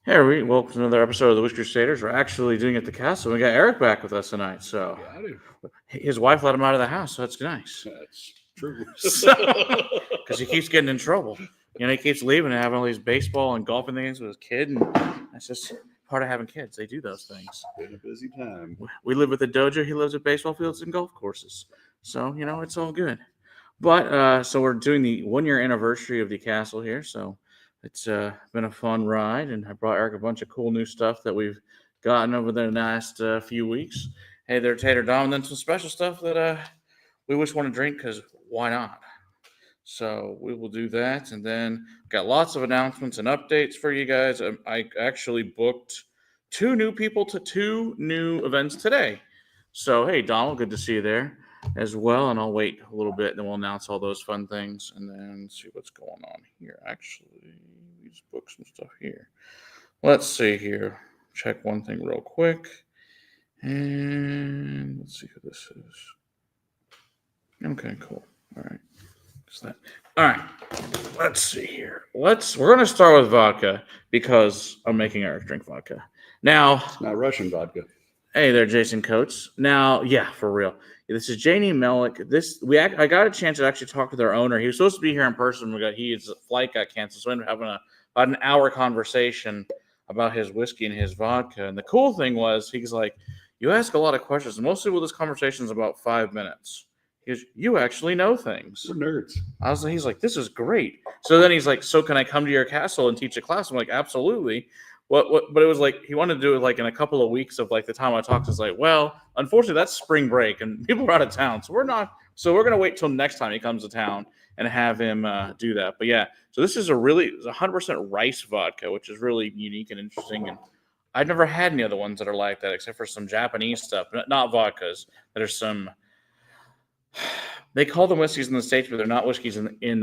Hey, everybody, welcome to another episode of the Whiskey Crusaders. We're actually doing it at the castle. We got Eric back with us tonight. So Howdy. his wife let him out of the house, so that's nice. That's true. Because he keeps getting in trouble. He keeps leaving and having all these baseball and golfing things with his kid, and that's just part of having kids. They do those things. Been a busy time. We live with a dojo. He lives at baseball fields and golf courses. So, it's all good. But so we're doing the 1 year anniversary of the castle here. So it's been a fun ride, and I brought Eric a bunch of cool new stuff that we've gotten over the last few weeks. Hey there, Tater Dom, and then some special stuff that we just want to drink because why not? So we will do that, and then got lots of announcements and updates for you guys. I actually booked two new people to two new events today. So hey, Donald, good to see you there as well. And I'll wait a little bit, and then we'll announce all those fun things, and then see what's going on here. Actually, we just booked some stuff here. Let's see here. Check one thing real quick, and let's see who this is. Okay, cool. All right. That. All right, let's see here. We're going to start with vodka because I'm making Eric drink vodka. Now, It's not Russian vodka. Hey there, Jason Coates. Now, yeah, for real. This is Janie Melick. I got a chance to actually talk to their owner. His supposed to be here in person. His flight got canceled, so we ended up having about an hour conversation about his whiskey and his vodka. And the cool thing was, he's like, "You ask a lot of questions. Mostly, this conversation is about 5 minutes." He goes, "You actually know things." We're nerds. He's like, "This is great." So then he's like, "So can I come to your castle and teach a class?" I'm like, "Absolutely." But it was like he wanted to do it like in a couple of weeks of like the time I talked. It's like, well, unfortunately, that's spring break and people are out of town, so we're not. So we're gonna wait till next time he comes to town and have him do that. But yeah, so this is 100% rice vodka, which is really unique and interesting. And I've never had any other ones that are like that, except for some Japanese stuff, not vodkas. That are some. They call them whiskeys in the States, but they're not whiskeys in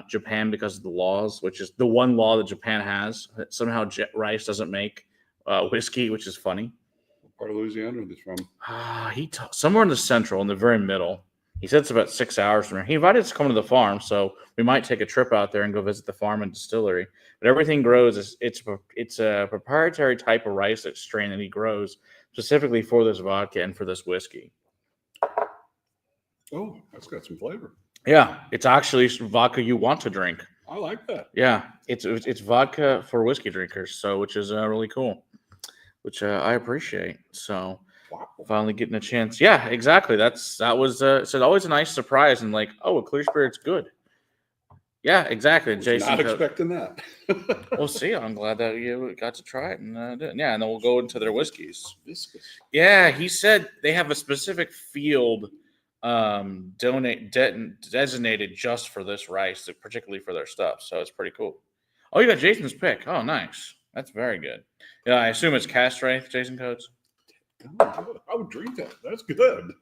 Japan because of the laws, which is the one law that Japan has. Somehow rice doesn't make whiskey, which is funny. What part of Louisiana are they from? Somewhere in the central, in the very middle. He said it's about 6 hours from here. He invited us to come to the farm, so we might take a trip out there and go visit the farm and distillery. But everything grows. It's a proprietary type of rice strain that he grows specifically for this vodka and for this whiskey. Oh, that's got some flavor. Yeah, it's actually vodka you want to drink. I like that. Yeah, it's vodka for whiskey drinkers, so which is really cool, which I appreciate. So Wow. finally getting a chance. Yeah, exactly. That was it's always a nice surprise and like, oh, a clear spirit's good. Yeah, exactly. Jason, Not expecting that. We'll see. I'm glad that you got to try it, and yeah, and then we'll go into their whiskeys. Viscous. Yeah, he said they have a specific field designated just for this rice, particularly for their stuff. So it's pretty cool. Oh, you got Jason's pick. Oh, nice. That's very good. Yeah, I assume it's cast strength, Jason Coates. I would drink that. That's good.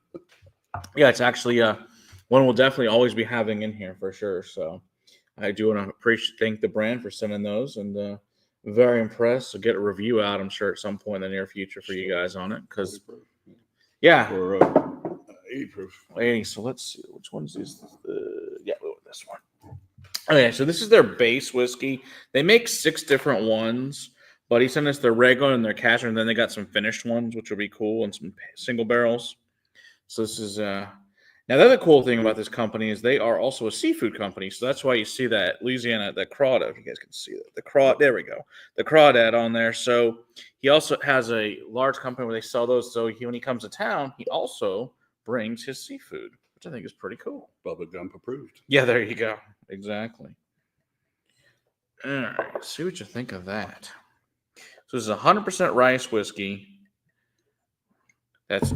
Yeah, it's actually one we'll definitely always be having in here for sure. So I do want to thank the brand for sending those, and very impressed. So get a review out, I'm sure, at some point in the near future for you guys on it. Because yeah. For 80 proof. 80. So let's see. Which one's this? Yeah, this one. Okay, so this is their base whiskey. They make 6 different ones, but he sent us their regular and their castor, and then they got some finished ones, which will be cool, and some single barrels. So this is now the other cool thing about this company is they are also a seafood company. So that's why you see that Louisiana, that crawdad. If you guys can see that, there we go, the crawdad on there. So he also has a large company where they sell those. So when he comes to town, he also brings his seafood, which I think is pretty cool. Bubba Gump approved. Yeah, there you go. Exactly. All right, see what you think of that. So this is 100% rice whiskey. That's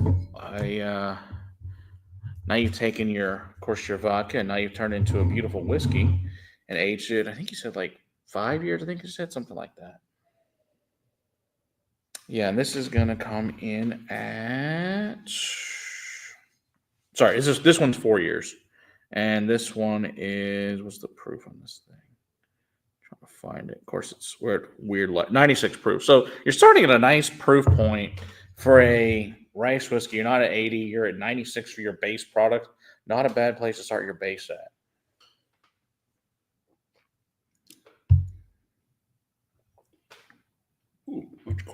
now you've taken your vodka, and now you've turned it into a beautiful whiskey and aged it. I think you said like 5 years. I think you said something like that. Yeah, and this is gonna come in at. Sorry, this one's 4 years, and this one is, what's the proof on this thing? I'm trying to find it. Of course, it's weird 96 proof. So you're starting at a nice proof point for a rice whiskey. You're not at 80. You're at 96 for your base product. Not a bad place to start your base at.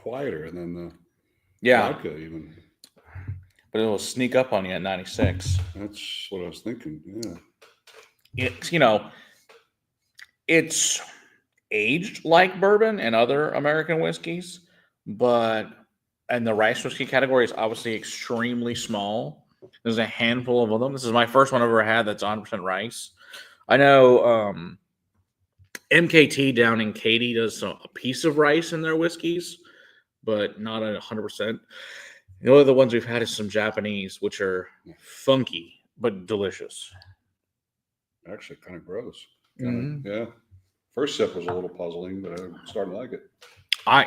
quieter than the Yeah, vodka even. but it'll sneak up on you at 96. That's what I was thinking. Yeah. It's, it's aged like bourbon and other American whiskeys, but and the rice whiskey category is obviously extremely small. There's a handful of them. This is my first one I've ever had that's 100% rice. I know MKT down in Katy does a piece of rice in their whiskeys, but not 100%. The only the ones we've had is some Japanese, which are funky but delicious. Actually, kind of gross. Mhm. Yeah. First sip was a little puzzling, but I started to like it.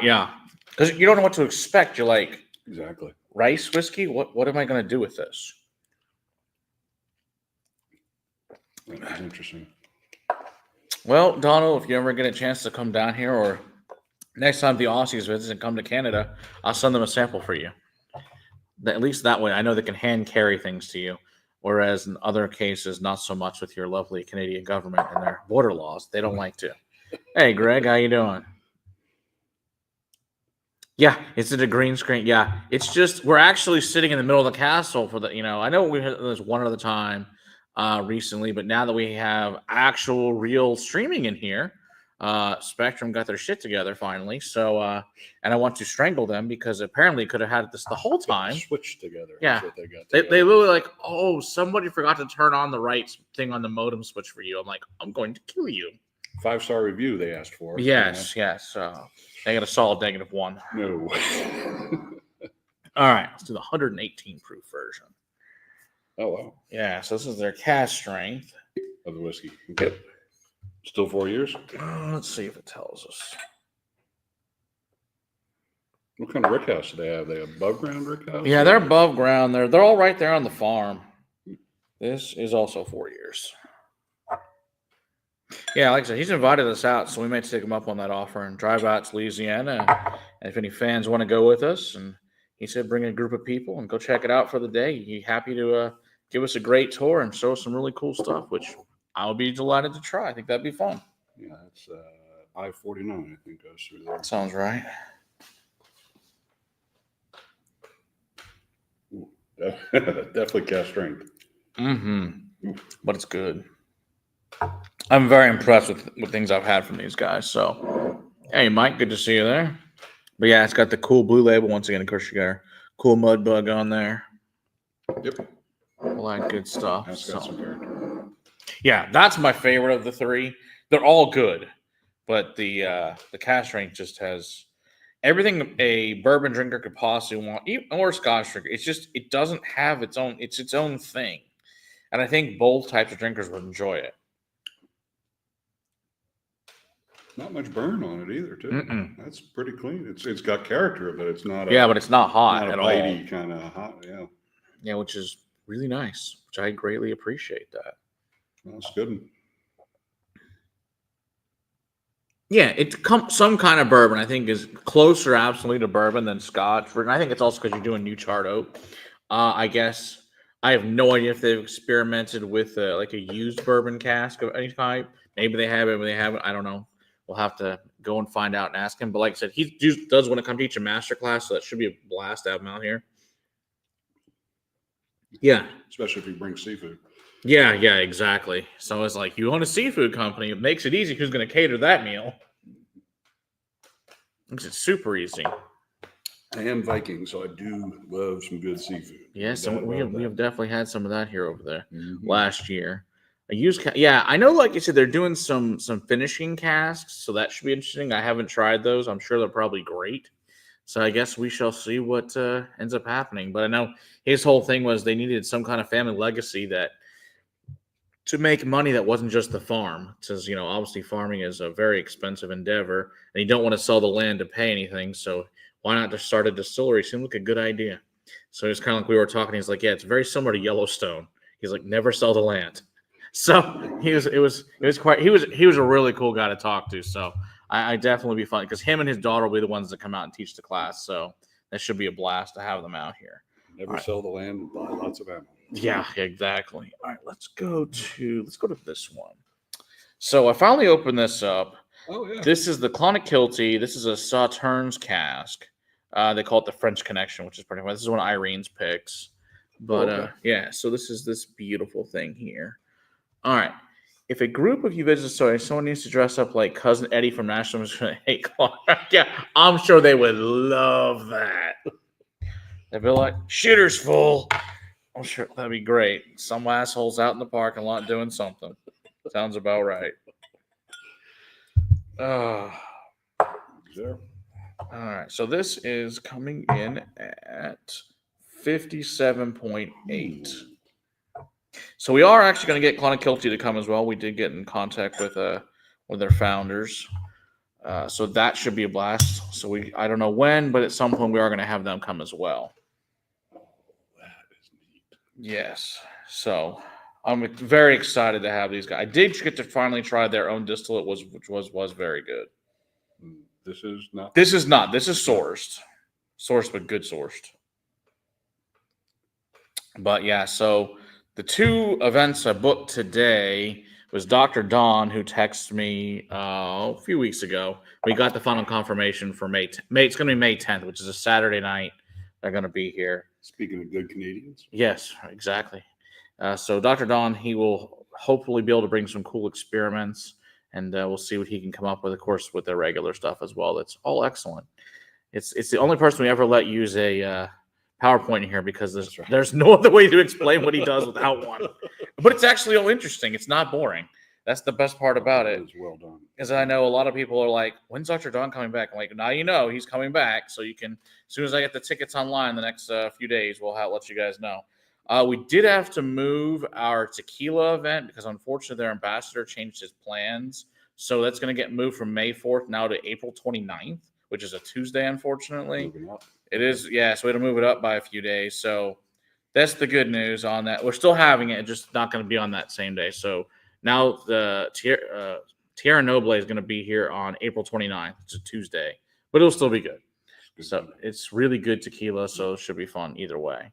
Yeah, because you don't know what to expect. You're like, Exactly. rice whiskey? What am I going to do with this? That's interesting. Well, Donald, if you ever get a chance to come down here, or next time the Aussies visit and come to Canada, I'll send them a sample for you. At least that way, I know they can hand carry things to you. Whereas in other cases, not so much with your lovely Canadian government and their border laws. They don't like to. Hey, Greg, how you doing? Yeah, it's a green screen. Yeah, it's just we're actually sitting in the middle of the castle for the. I know we had this one other time recently, but now that we have actual real streaming in here, Spectrum got their shit together finally. So, and I want to strangle them because apparently could have had this the whole time. Switched together. Yeah. That's what they got. They literally like, oh, somebody forgot to turn on the right thing on the modem switch for you. I'm like, I'm going to kill you. 5-star review they asked for. Yes. They got a solid -1. No. All right, let's do the 118 proof version. Oh, wow. Yeah, so this is their cast strength of the whiskey. Okay. Still 4 years? Let's see if it tells us. What kind of rick house do they have? They have above ground rick house? Yeah, they're above ground. They're all right there on the farm. This is also 4 years. Yeah, like I said, he's invited us out, so we may take him up on that offer and drive out to Louisiana. And if any fans want to go with us, and he said bring a group of people and go check it out for the day. He's happy to give us a great tour and show us some really cool stuff, which I'll be delighted to try. I think that'd be fun. Yeah, it's I-49, I think, goes through there. Sounds right. Ooh, definitely cast strength. Mm-hmm. But it's good. I'm very impressed with things I've had from these guys. So, hey, Mike, good to see you there. But yeah, it's got the cool blue label. Once again, of course, you got a cool mud bug on there. Yep. All that good stuff. That's got some character. Yeah, that's my favorite of the three. They're all good, but the cast strength just has everything a bourbon drinker could possibly want, or a Scotch drinker. It doesn't have its own. It's its own thing, and I think both types of drinkers would enjoy it. Not much burn on it either, too. Mm-mm. That's pretty clean. It's got character, but it's not. But it's not hot at all. Kind of hot, yeah. Yeah, which is really nice. Which I greatly appreciate that. Well, that's good. Yeah, some kind of bourbon I think is closer absolutely to bourbon than Scotch. And I think it's also because you're doing new charred oak. I guess I have no idea if they've experimented with like a used bourbon cask of any type. Maybe they have it, maybe they haven't. I don't know. We'll have to go and find out and ask him. But like I said, he does want to come teach a master class, so that should be a blast to have him out here. Yeah. Especially if you bring seafood. Yeah, exactly. So it's like, you own a seafood company. It makes it easy. Who's going to cater that meal? Makes it super easy. I am Viking, so I do love some good seafood. Yes, and we have definitely had some of that here over there last year. I know, like you said, they're doing some finishing casks, so that should be interesting. I haven't tried those. I'm sure they're probably great. So I guess we shall see what ends up happening. But I know his whole thing was they needed some kind of family legacy to make money that wasn't just the farm. Says, obviously farming is a very expensive endeavor, and you don't want to sell the land to pay anything. So why not just start a distillery? Seemed like a good idea. So it's kind of like we were talking. He's like, yeah, it's very similar to Yellowstone. He's like, never sell the land. So he was a really cool guy to talk to. So I definitely be fun because him and his daughter will be the ones that come out and teach the class. So that should be a blast to have them out here. Never sell the land and buy lots of ammo. Yeah, exactly. All right, let's go to this one. So I finally opened this up. Oh yeah. This is the Clonic Kilty. This is a Sauternes cask. They call it the French Connection, which is pretty much this is one of Irene's picks. But yeah, so this is this beautiful thing here. All right. If a group of you visit the store, someone needs to dress up like Cousin Eddie from National Lampoon's Hey Clark. Yeah, I'm sure they would love that. They'd be like, "Shooter's full." I'm sure that'd be great. Some assholes out in the parking lot doing something. Sounds about right. Sure. All right. So this is coming in at 57.8. So we are actually going to get Clonakilty to come as well. We did get in contact with their founders. So that should be a blast. So I don't know when, but at some point we are going to have them come as well. That is neat. Yes. So I'm very excited to have these guys. I did get to finally try their own distillate, which was very good. This is not. This is not. This is sourced, but good sourced. But yeah, so the two events I booked today was Dr. Don, who texted me a few weeks ago. We got the final confirmation for May. It's going to be May 10th, which is a Saturday night. They're going to be here. Speaking of good Canadians. Yes, exactly. So Dr. Don, he will hopefully be able to bring some cool experiments, and we'll see what he can come up with, of course, with their regular stuff as well. That's all excellent. It's the only person we ever let use a PowerPoint in here because there's no other way to explain what he does without one. But it's actually all interesting. It's not boring. That's the best part about it. It's well done. Because I know a lot of people are like, when's Dr. Don coming back? I'm like, now you know he's coming back. So you can, as soon as I get the tickets online the next few days, we'll let you guys know. We did have to move our tequila event because unfortunately their ambassador changed his plans. So that's going to get moved from May 4th now to April 29th, which is a Tuesday, unfortunately. It is, yeah, so we had to move it up by a few days. So that's the good news on that. We're still having it, just not going to be on that same day. So now the Tierra Noble is going to be here on April 29th. It's a Tuesday, but it'll still be good. So it's really good tequila, so it should be fun either way.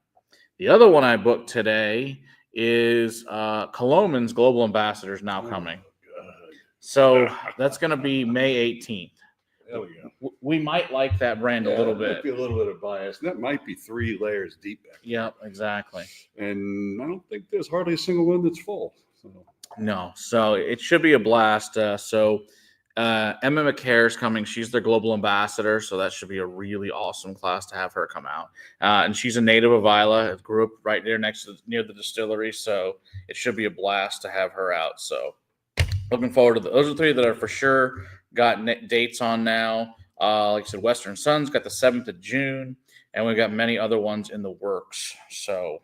The other one I booked today is Coloman's Global Ambassador is now coming. So that's going to be May 18th. Hell yeah. We might like that brand a little bit. Might be a little bit of bias. That might be 3 layers deep back there. Yep, exactly. And I don't think there's hardly a single one that's full. So. No, so it should be a blast. So Emma McCare is coming. She's their global ambassador, so that should be a really awesome class to have her come out. And she's a native of Isla. Grew up right there near the distillery, so it should be a blast to have her out. So looking forward to those are 3 that are for sure. Got dates on now. Like I said, Western Sun's got the 7th of June, and we've got many other ones in the works. So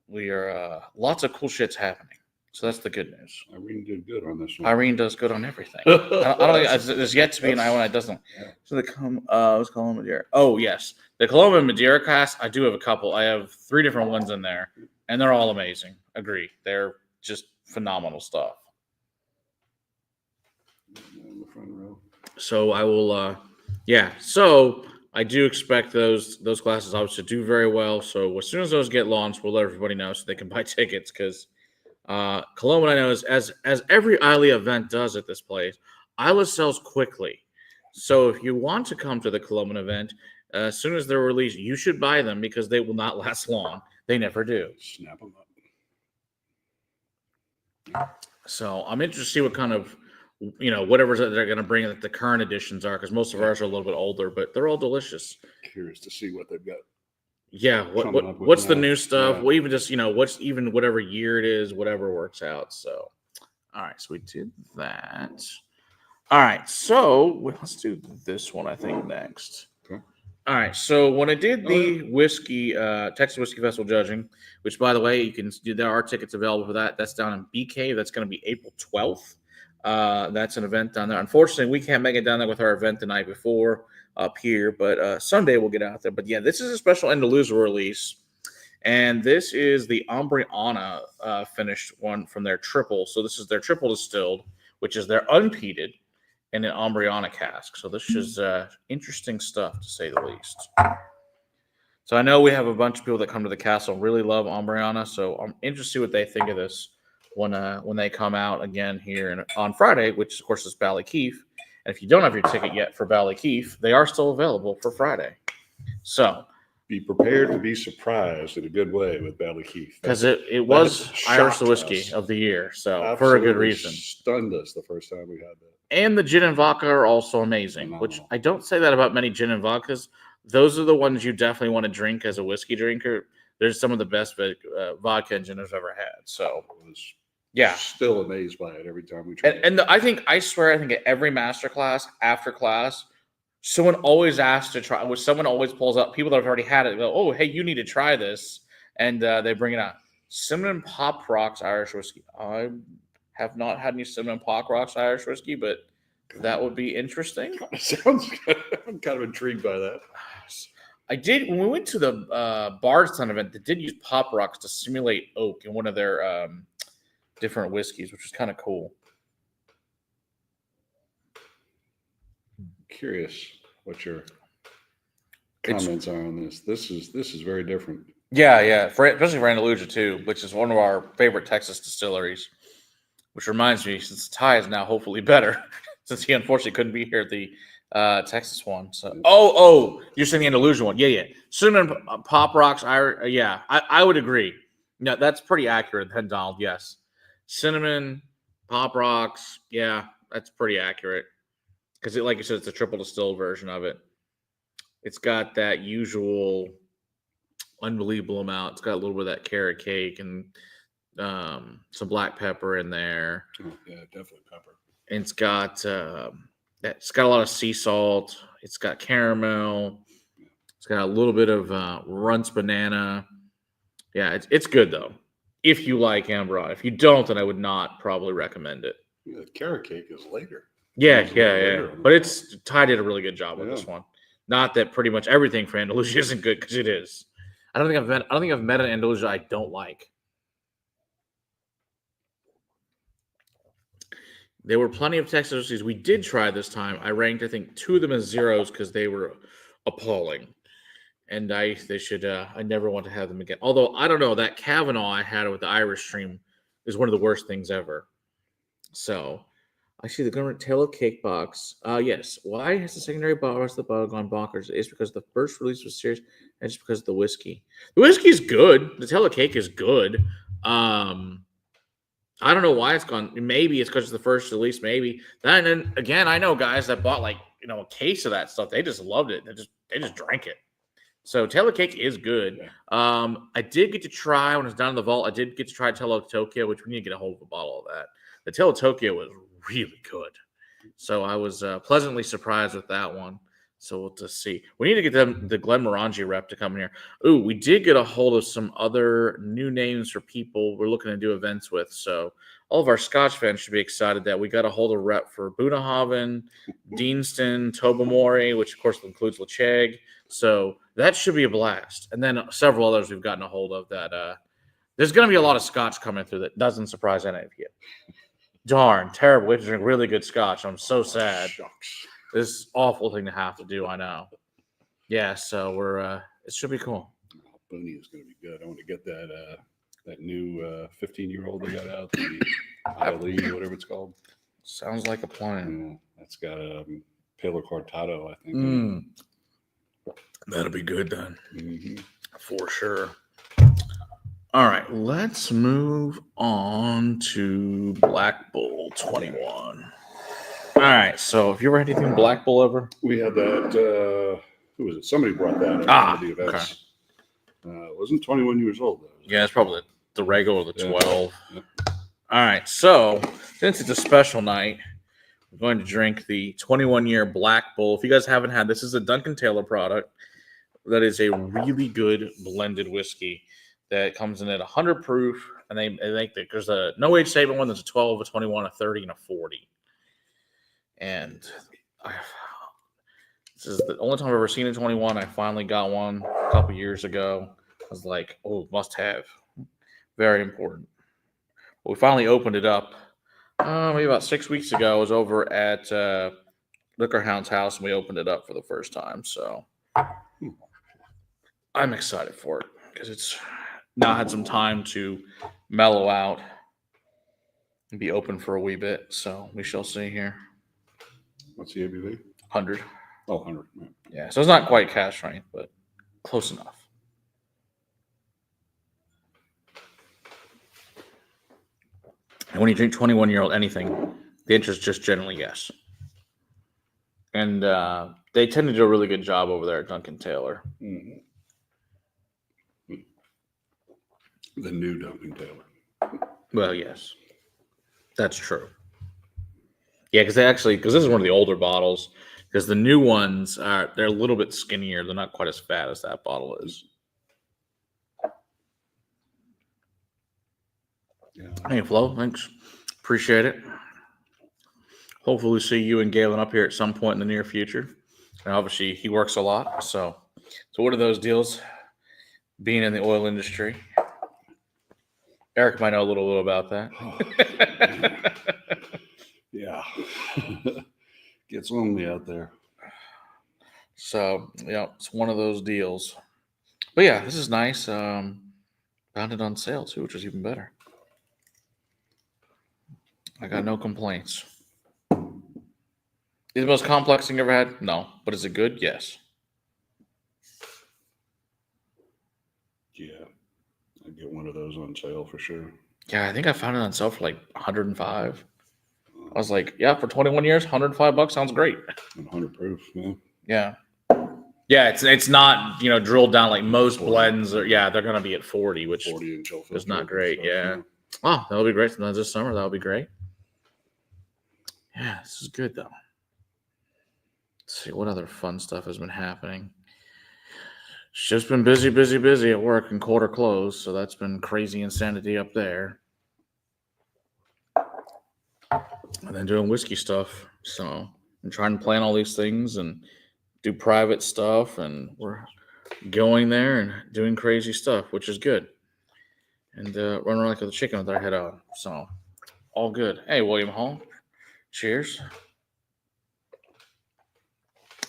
we are lots of cool shit's happening. So that's the good news. Irene did good on this one. Irene does good on everything. I don't think there's yet to be an one that doesn't. Yeah. So what's Coloma Madeira? Oh yes, the Coloma Madeira cast. I do have a couple. I have 3 different ones in there, and they're all amazing. Agree. They're just phenomenal stuff. So I will, So I do expect those classes obviously to do very well. So as soon as those get launched, we'll let everybody know so they can buy tickets because Coloma, I know, is as every Isla event does at this place, Isla sells quickly. So if you want to come to the Coloma event, as soon as they're released, you should buy them because they will not last long. They never do. Snap them up. So I'm interested to see what kind of whatever they're going to bring that the current editions are, because most of ours are a little bit older, but they're all delicious. Curious to see what they've got. Yeah, what's the new stuff? Yeah. Well, even just what's even whatever year it is, whatever works out. So, all right, so we did that. All right, so let's do this one. I think next. Okay. All right, so when I did the Texas Whiskey Festival judging, which by the way, there are tickets available for that. That's down in BK. That's going to be April 12th. That's an event down there. Unfortunately, we can't make it down there with our event the night before up here, but Sunday we'll get out there. But yeah, this is a special Andalusia release, and this is the Ambriana finished one from their triple. So this is their triple distilled, which is their unpeated in an Ambriana cask. So this is interesting stuff to say the least. So I know we have a bunch of people that come to the castle and really love Ambriana, so I'm interested to see what they think of this when they come out again here on Friday, which of course is Ballykeefe. And if you don't have your ticket yet for Ballykeefe, they are still available for Friday. So, Be prepared to be surprised in a good way with Valley Keith. because it was Irish shocked the whiskey us. of the year, so for a Absolutely good reason. stunned us the first time we had that. And the gin and vodka are also amazing, which Phenomenal. I don't say that about many gin and vodkas. Those are the ones you definitely want to drink as a whiskey drinker. There's some of the best vodka and gin I've ever had. So, I was yeah. still amazed by it every time we tried it. And I swear at every master class, after class, someone always asks to try. Someone always pulls up people that have already had it. Go, oh, hey, you need to try this, and they bring it out. Cinnamon Pop Rocks Irish whiskey. I have not had any Cinnamon Pop Rocks Irish whiskey, but that would be interesting. Sounds good. I'm kind of intrigued by that. I did when we went to the Bardstown event. They did use Pop Rocks to simulate oak in one of their different whiskeys, which was kind of cool. Curious what your comments are on this. This is very different. Yeah, especially for Andalusia too, which is one of our favorite Texas distilleries. Which reminds me, since Ty is now hopefully better, since he unfortunately couldn't be here at the Texas one. So, you're saying the Andalusia one? Yeah. Cinnamon Pop Rocks. I would agree. No, that's pretty accurate. Then Donald, yes. Cinnamon Pop Rocks. Yeah, that's pretty accurate. Because, like you said, it's a triple distilled version of it. It's got that usual unbelievable amount. It's got a little bit of that carrot cake and some black pepper in there. Oh, yeah, definitely pepper. And it's got a lot of sea salt. It's got caramel. It's got a little bit of runts banana. Yeah, it's good though. If you like Ambron, if you don't, then I would not probably recommend it. Yeah, the carrot cake is later. Yeah. But Ty did a really good job with this one. Not that pretty much everything for Andalusia isn't good, because it is. I don't think I've met an Andalusia I don't like. There were plenty of Texas whiskeys we did try this time. I ranked, I think, 2 of them as zeros because they were appalling. And I never want to have them again. Although, I don't know, that Kavanaugh I had with the Irish Stream is one of the worst things ever. So, I see the government Taylor Cake box. Yes. Why has the secondary box of the bottle gone bonkers? It's because the first release was serious, and it's because of the whiskey. The whiskey is good. The Taylor Cake is good. I don't know why it's gone. Maybe it's because it's the first release. Maybe. And then again, I know guys that bought a case of that stuff. They just loved it. They just drank it. So Taylor Cake is good. Yeah. I did get to try when I was down in the vault. I did get to try Taylor Tokyo, which we need to get a hold of a bottle of that. The Taylor Tokyo was really good. So I was pleasantly surprised with that one. So we'll just see. We need to get the Glenmorangie rep to come in here. Ooh, we did get a hold of some other new names for people we're looking to do events with. So all of our Scotch fans should be excited that we got a hold of rep for Bunahaven, Deanston, Tobermory, which of course includes Lecheg. So that should be a blast. And then several others we've gotten a hold of that. There's going to be a lot of Scotch coming through that doesn't surprise any of you. Darn, terrible. We have to drink really good Scotch. I'm so sad. Shucks. This awful thing to have to do, I know. Yeah, so we're it should be cool. Booney is going to be good. I want to get that new 15-year-old they got out, the ILE, whatever it's called. Sounds like a plan. Yeah, that's got Palo Cortado, I think. That'll be good then. Mm-hmm. For sure. All right, let's move on to Black Bull 21. All right, so have you ever had anything Black Bull ever? We had that. Who was it? Somebody brought that at the events. Okay. Wasn't 21 years old though. Yeah, it's probably the regular or the 12. Yeah. All right, so since it's a special night, we're going to drink the 21-year Black Bull. If you guys haven't had, this is a Duncan Taylor product. That is a really good blended whiskey that comes in at 100 proof, and they think that there's a no age statement one. There's a 12, a 21, a 30, and a 40. And this is the only time I've ever seen a 21. I finally got one a couple years ago. I was like, oh, must have. Very important. Well, we finally opened it up maybe about 6 weeks ago. I was over at Liquor Hound's house, and we opened it up for the first time. So I'm excited for it because it's now had some time to mellow out and be open for a wee bit. So we shall see here. What's the ABV? 100. Oh, 100. Yeah, so it's not quite cash strength, but Close enough. And when you drink 21-year-old anything, the answer is just generally yes. And they tend to do a really good job over there at Duncan Taylor. Mm-hmm. The new Duncan Taylor. Well, yes, that's true. Yeah, because this is one of the older bottles. Because the new ones they're a little bit skinnier. They're not quite as fat as that bottle is. Yeah. Hey, Flo, thanks. Appreciate it. Hopefully, we see you and Galen up here at some point in the near future. And obviously, he works a lot. So what are those deals? Being in the oil industry. Eric might know a little about that. Yeah. Gets lonely out there. So, yeah, it's one of those deals. But yeah, this is nice. Found it on sale too, which is even better. I got no complaints. Is it the most complex thing you ever had? No. But is it good? Yes. Yeah. I'd get one of those on sale for sure. Yeah, I think I found it on sale for like 105. I was like, yeah, for 21 years, $105 sounds great. 100 proof, man. Yeah. Yeah, it's not, drilled down like most 40. blends. They're going to be at 40, which 40 and chill is not great. Stuff, Yeah. Oh, that'll be great. Sometimes this summer, that'll be great. Yeah, this is good, though. Let's see, what other fun stuff has been happening? It's just been busy at work and quarter close, so that's been crazy insanity up there. And then doing whiskey stuff. So I'm trying to plan all these things and do private stuff, and we're going there and doing crazy stuff, which is good. And running around like a chicken with our head on. So all good. Hey, William Hall. Cheers.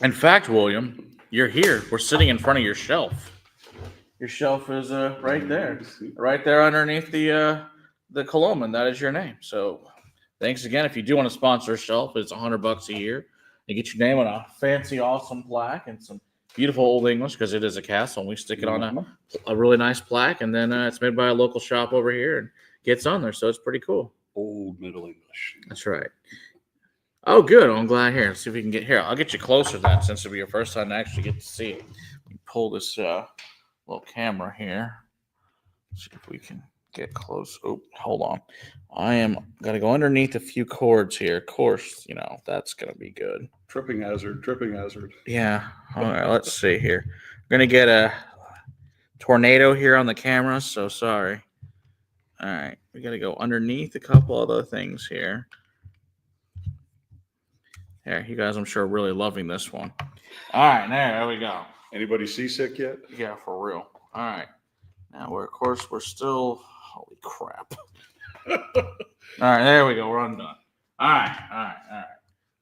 In fact, William, you're here. We're sitting in front of your shelf. Your shelf is right there underneath the Coloman. That is your name. So thanks again. If you do want to sponsor a shelf, it's $100 a year. You get your name on a fancy, awesome plaque and some beautiful Old English, because it is a castle, and we stick it on a really nice plaque, and then it's made by a local shop over here and gets on there. So it's pretty cool. Old Middle English. That's right. Oh, good. I'm glad here. Let's see if we can get here. I'll get you closer then, since it'll be your first time to actually get to see it. We pull this little camera here. See if we can get close. Oh, hold on. I am going to go underneath a few cords here. Of course, that's going to be good. Tripping hazard. Yeah. All right, let's see here. We're going to get a tornado here on the camera, so sorry. All right. We got to go underneath a couple other things here. There, you guys, I'm sure, really loving this one. All right, there we go. Anybody seasick yet? Yeah, for real. All right. Now, we're still, holy crap. All right, there we go. We're undone. All right.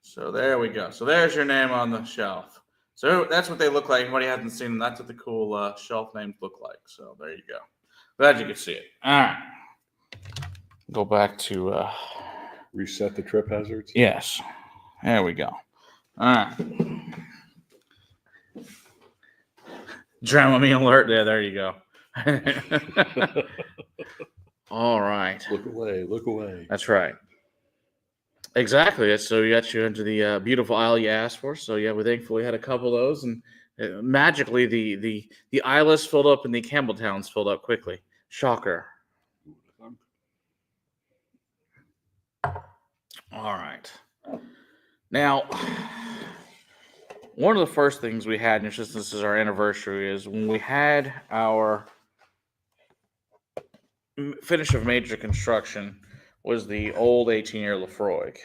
So there we go. So there's your name on the shelf. So that's what they look like. Anybody hasn't seen them, that's what the cool shelf names look like. So there you go. Glad you could see it. All right. Go back to... reset the trip hazards? Yes. There we go. All right. Dramamine alert. There you go. All right. Look away. That's right. Exactly. So we got you into the beautiful aisle you asked for. So yeah, we thankfully had a couple of those, and magically the aisle list filled up and the Campbelltowns filled up quickly. Shocker. All right. Now, one of the first things we had, and it's just this is our anniversary, is when we had our finish of major construction was the old 18-year Lafroig.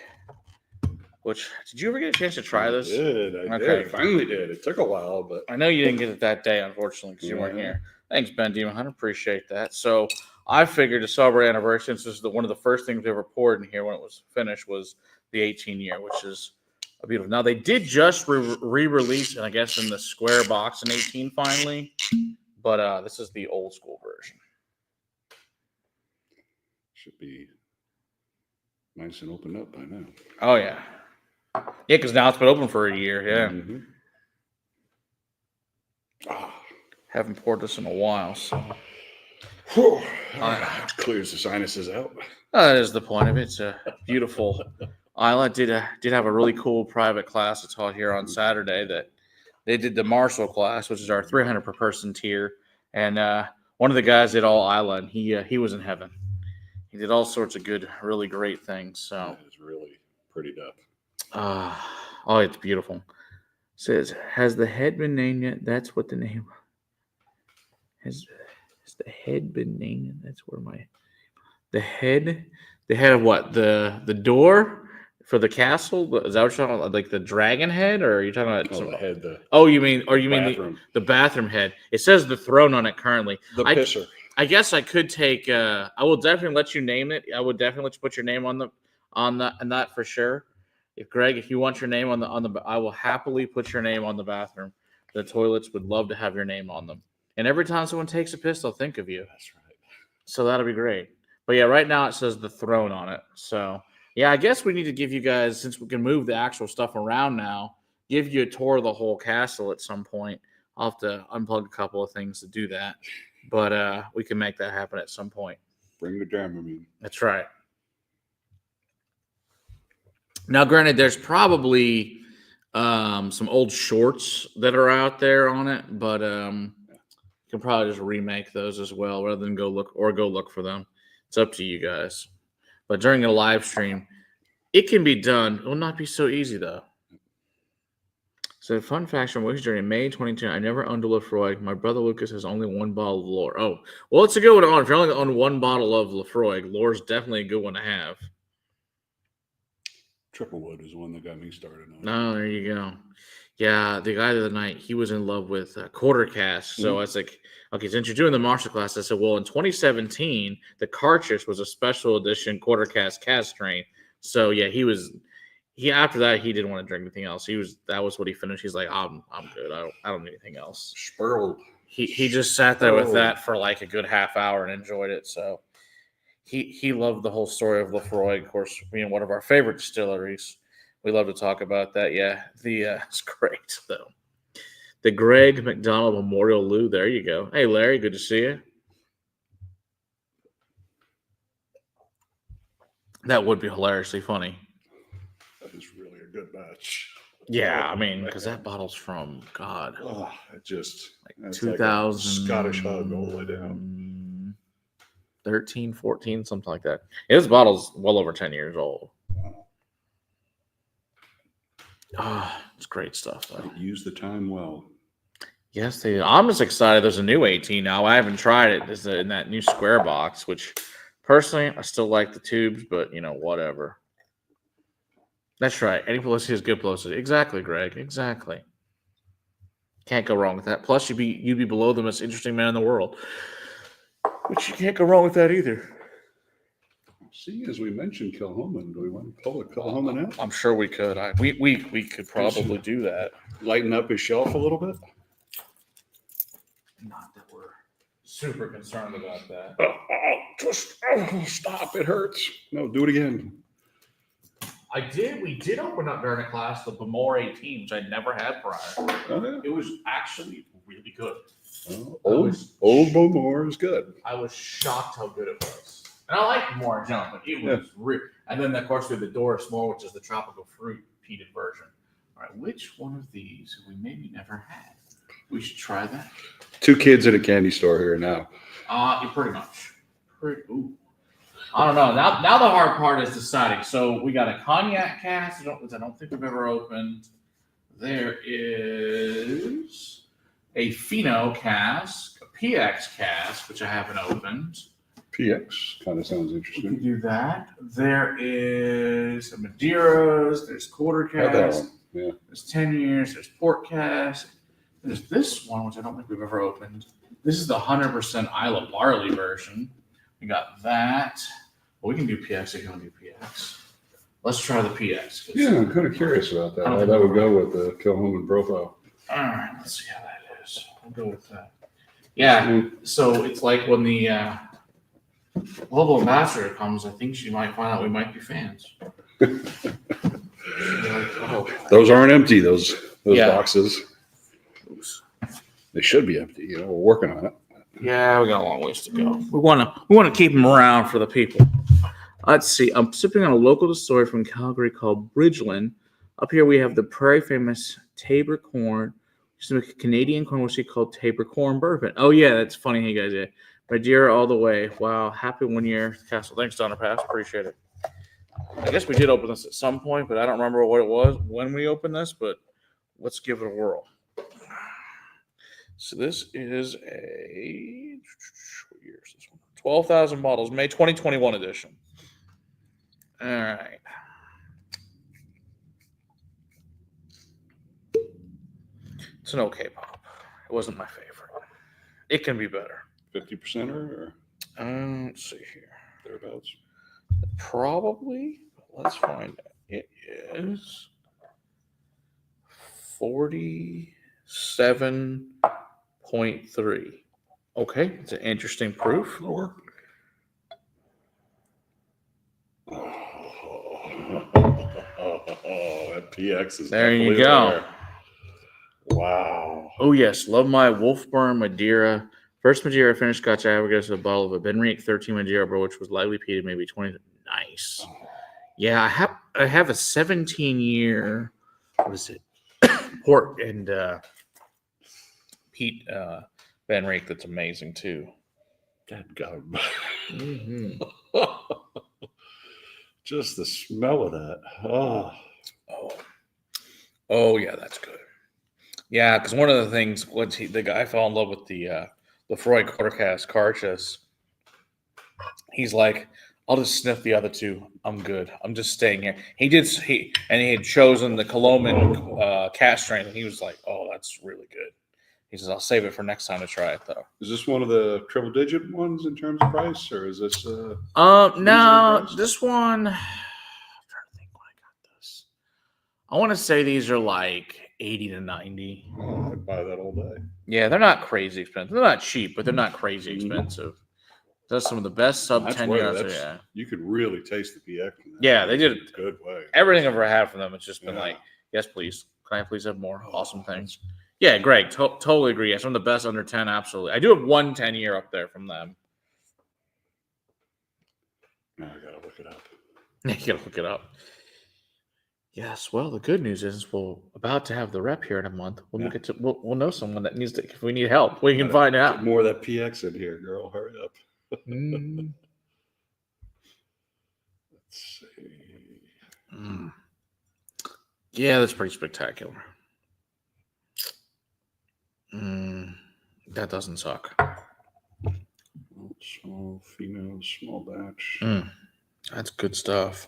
Which, did you ever get a chance to try this? I did. I finally did. It took a while, but I know you didn't get it that day, unfortunately, because you weren't here. Thanks, Ben Demon Hunter. Appreciate that. So I figured to celebrate anniversary, since this is one of the first things we ever poured in here when it was finished, was the 18-year, which is a beautiful. Now, they did just re-release it, I guess, in the square box in 18 finally, but this is the old school version. Should be nice and opened up by now. Oh, yeah. Yeah, because now it's been open for a year, yeah. Mm-hmm. Haven't poured this in a while, so Whew. Clears the sinuses out. that is the point of it. It's a beautiful island. Did have a really cool private class I taught here on Saturday. That they did the Marshall class, which is our 300 per person tier, and one of the guys did all island. He was in heaven. He did all sorts of good, really great things. So That is really prettied up. oh, it's beautiful. Says, has the head been named yet? That's what the name has the head been named? That's where the head of what? The door for the castle? Is that what you're talking about? Like the dragon head? Or are you talking about The head, you mean bathroom. the bathroom head. It says the throne on it currently. The pisser. I guess I could take I will definitely let you name it. I would definitely let you put your name on that for sure. If you want your name on the I will happily put your name on the bathroom. The toilets would love to have your name on them. And every time someone takes a piss, they'll think of you. That's right. So that'll be great. But yeah, right now it says the throne on it. So yeah, I guess we need to give you guys, since we can move the actual stuff around now, give you a tour of the whole castle at some point. I'll have to unplug a couple of things to do that. But we can make that happen at some point. Bring the Dramamine. That's right. Now, granted, there's probably some old shorts that are out there on it, but you can probably just remake those as well, rather than go look for them. It's up to you guys. But during a live stream, it can be done. It will not be so easy though. So, fun fact from Whiskey Journey, May 22. I never owned a Lefroy. My brother Lucas has only one bottle of Lore. Oh, well, it's a good one to own. If you're only on one bottle of Lefroy, Lore's definitely a good one to have. Triplewood is the one that got me started on. Oh, there you go. Yeah, the guy the other night, he was in love with quarter cask. So I was like, okay, since you're doing the Marshall class, I said, well, in 2017, the cartridge was a special edition quarter cask strain. So yeah, after that, he didn't want to drink anything else. That was what he finished. He's like, I'm good. I don't need anything else. Spurled. He just sat there with that for like a good half hour and enjoyed it. So he loved the whole story of Lefroy, of course, being one of our favorite distilleries. We love to talk about that. Yeah, it's great though. The Greg McDonald Memorial Lou. There you go. Hey, Larry, good to see you. That would be hilariously funny. That is really a good batch. Yeah, I mean, because that bottle's from God. Oh, it just like 2000 like Scottish hug all the way down. 13, 14, something like that. This bottle's well over 10 years old. It's great stuff, though. Use the time well. Yes, I'm just excited. There's a new 18 now. I haven't tried it. It's in that new square box, which personally, I still like the tubes, but whatever. That's right. Any publicity is good publicity. Exactly, Greg. Exactly. Can't go wrong with that. Plus, you'd be below the most interesting man in the world, which you can't go wrong with that either. See, as we mentioned Kilhoman, do we want to pull a Kilhoman out? I'm sure we could. We could probably do that. Lighten up his shelf a little bit. Not that we're super concerned about that. Stop! It hurts. No, do it again. We did open up during a class the Bemore 18, which I'd never had prior. Oh, yeah. It was actually really good. Old Bowmore is good. I was shocked how good it was. And I like Bemore Jump, but it was real. And then, of course, we have the Doris Moore, which is the tropical fruit peated version. All right, which one of these have we maybe never had? We should try that. 2 kids at a candy store here now. Pretty much. I don't know. Now the hard part is deciding. So we got a cognac cask, which I don't think we've ever opened. There is a Fino cask, a PX cask, which I haven't opened. PX kind of sounds We interesting. can do that. There is some Madeiras. There's quarter cask. Yeah. There's 10 years. There's port cask. There's this one, which I don't think we've ever opened. This is the 100% Isla Barley version. We got that. Well, we can do PX if you want to do PX. Let's try the PX. Yeah, I'm kind of curious about that. How that would go with the Kilhoman profile. All right, let's see how that is. We'll go with that. Yeah, so it's like when the global ambassador comes, I think she might find out we might be fans. Those aren't empty, those boxes. Oops. They should be empty. You know, we're working on it. Yeah, we got a long ways to go. We want to keep them around for the people. Let's see. I'm sipping on a local distillery from Calgary called Bridgeland. Up here we have the prairie famous Tabor corn. Just a Canadian corn whiskey called Tabor Corn Bourbon. Oh yeah, that's funny. Hey guys, Madeira all the way. Wow, happy 1 year Castle. Thanks, Donner Pass. Appreciate it. I guess we did open this at some point, but I don't remember what it was when we opened this. But let's give it a whirl. So this is a what year is this one? 12,000 bottles, May 2021 edition. All right. It's an okay pop. It wasn't my favorite. It can be better. 50% or Let's see here. thereabouts. Probably. Let's find out. It is 47.3. Okay, it's an interesting proof. Oh, that PX is There you definitely go. there. Wow. Oh yes, love my Wolfburn Madeira. First Madeira finished Scotch I ever got to a bottle of a Benriach 13 Madeira, bro, which was lightly peated, maybe 20. Nice. Yeah, I have a 17-year. What is it? Port and peat Benriach that's amazing too. That God. Mm-hmm. Just the smell of that. Oh yeah, that's good. Yeah, because one of the things the guy fell in love with the Freud quarter cask Carchas. He's like, I'll just sniff the other two. I'm good. I'm just staying here. He had chosen the Coloman cask strain, and he was like, oh, that's really good. He says, I'll save it for next time to try it though. Is this one of the triple digit ones in terms of price, or is this no, price? this one. I'm trying to think when I got this. I want to say these are like 80 to 90. Oh, I'd buy that all day. Yeah, they're not crazy expensive. They're not cheap, but they're not crazy expensive. That's some of the best sub 10 years. Yeah, you could really taste the PX. Yeah, they did a good way. Everything I've ever had from them, it's just been like, yes, please. Can I please have more awesome things? Yeah, Greg, totally agree. Yeah, some of the best under 10, absolutely. I do have 1 10-year up there from them. Now I gotta look it up. You gotta look it up. Yes, well, the good news is we're about to have the rep here in a month. We'll we'll know someone that needs to. If we need help, we can find out. Get more of that PX in here, girl. Hurry up. Mm. Let's see. Yeah, that's pretty spectacular. That doesn't suck. Small female, small batch. That's good stuff.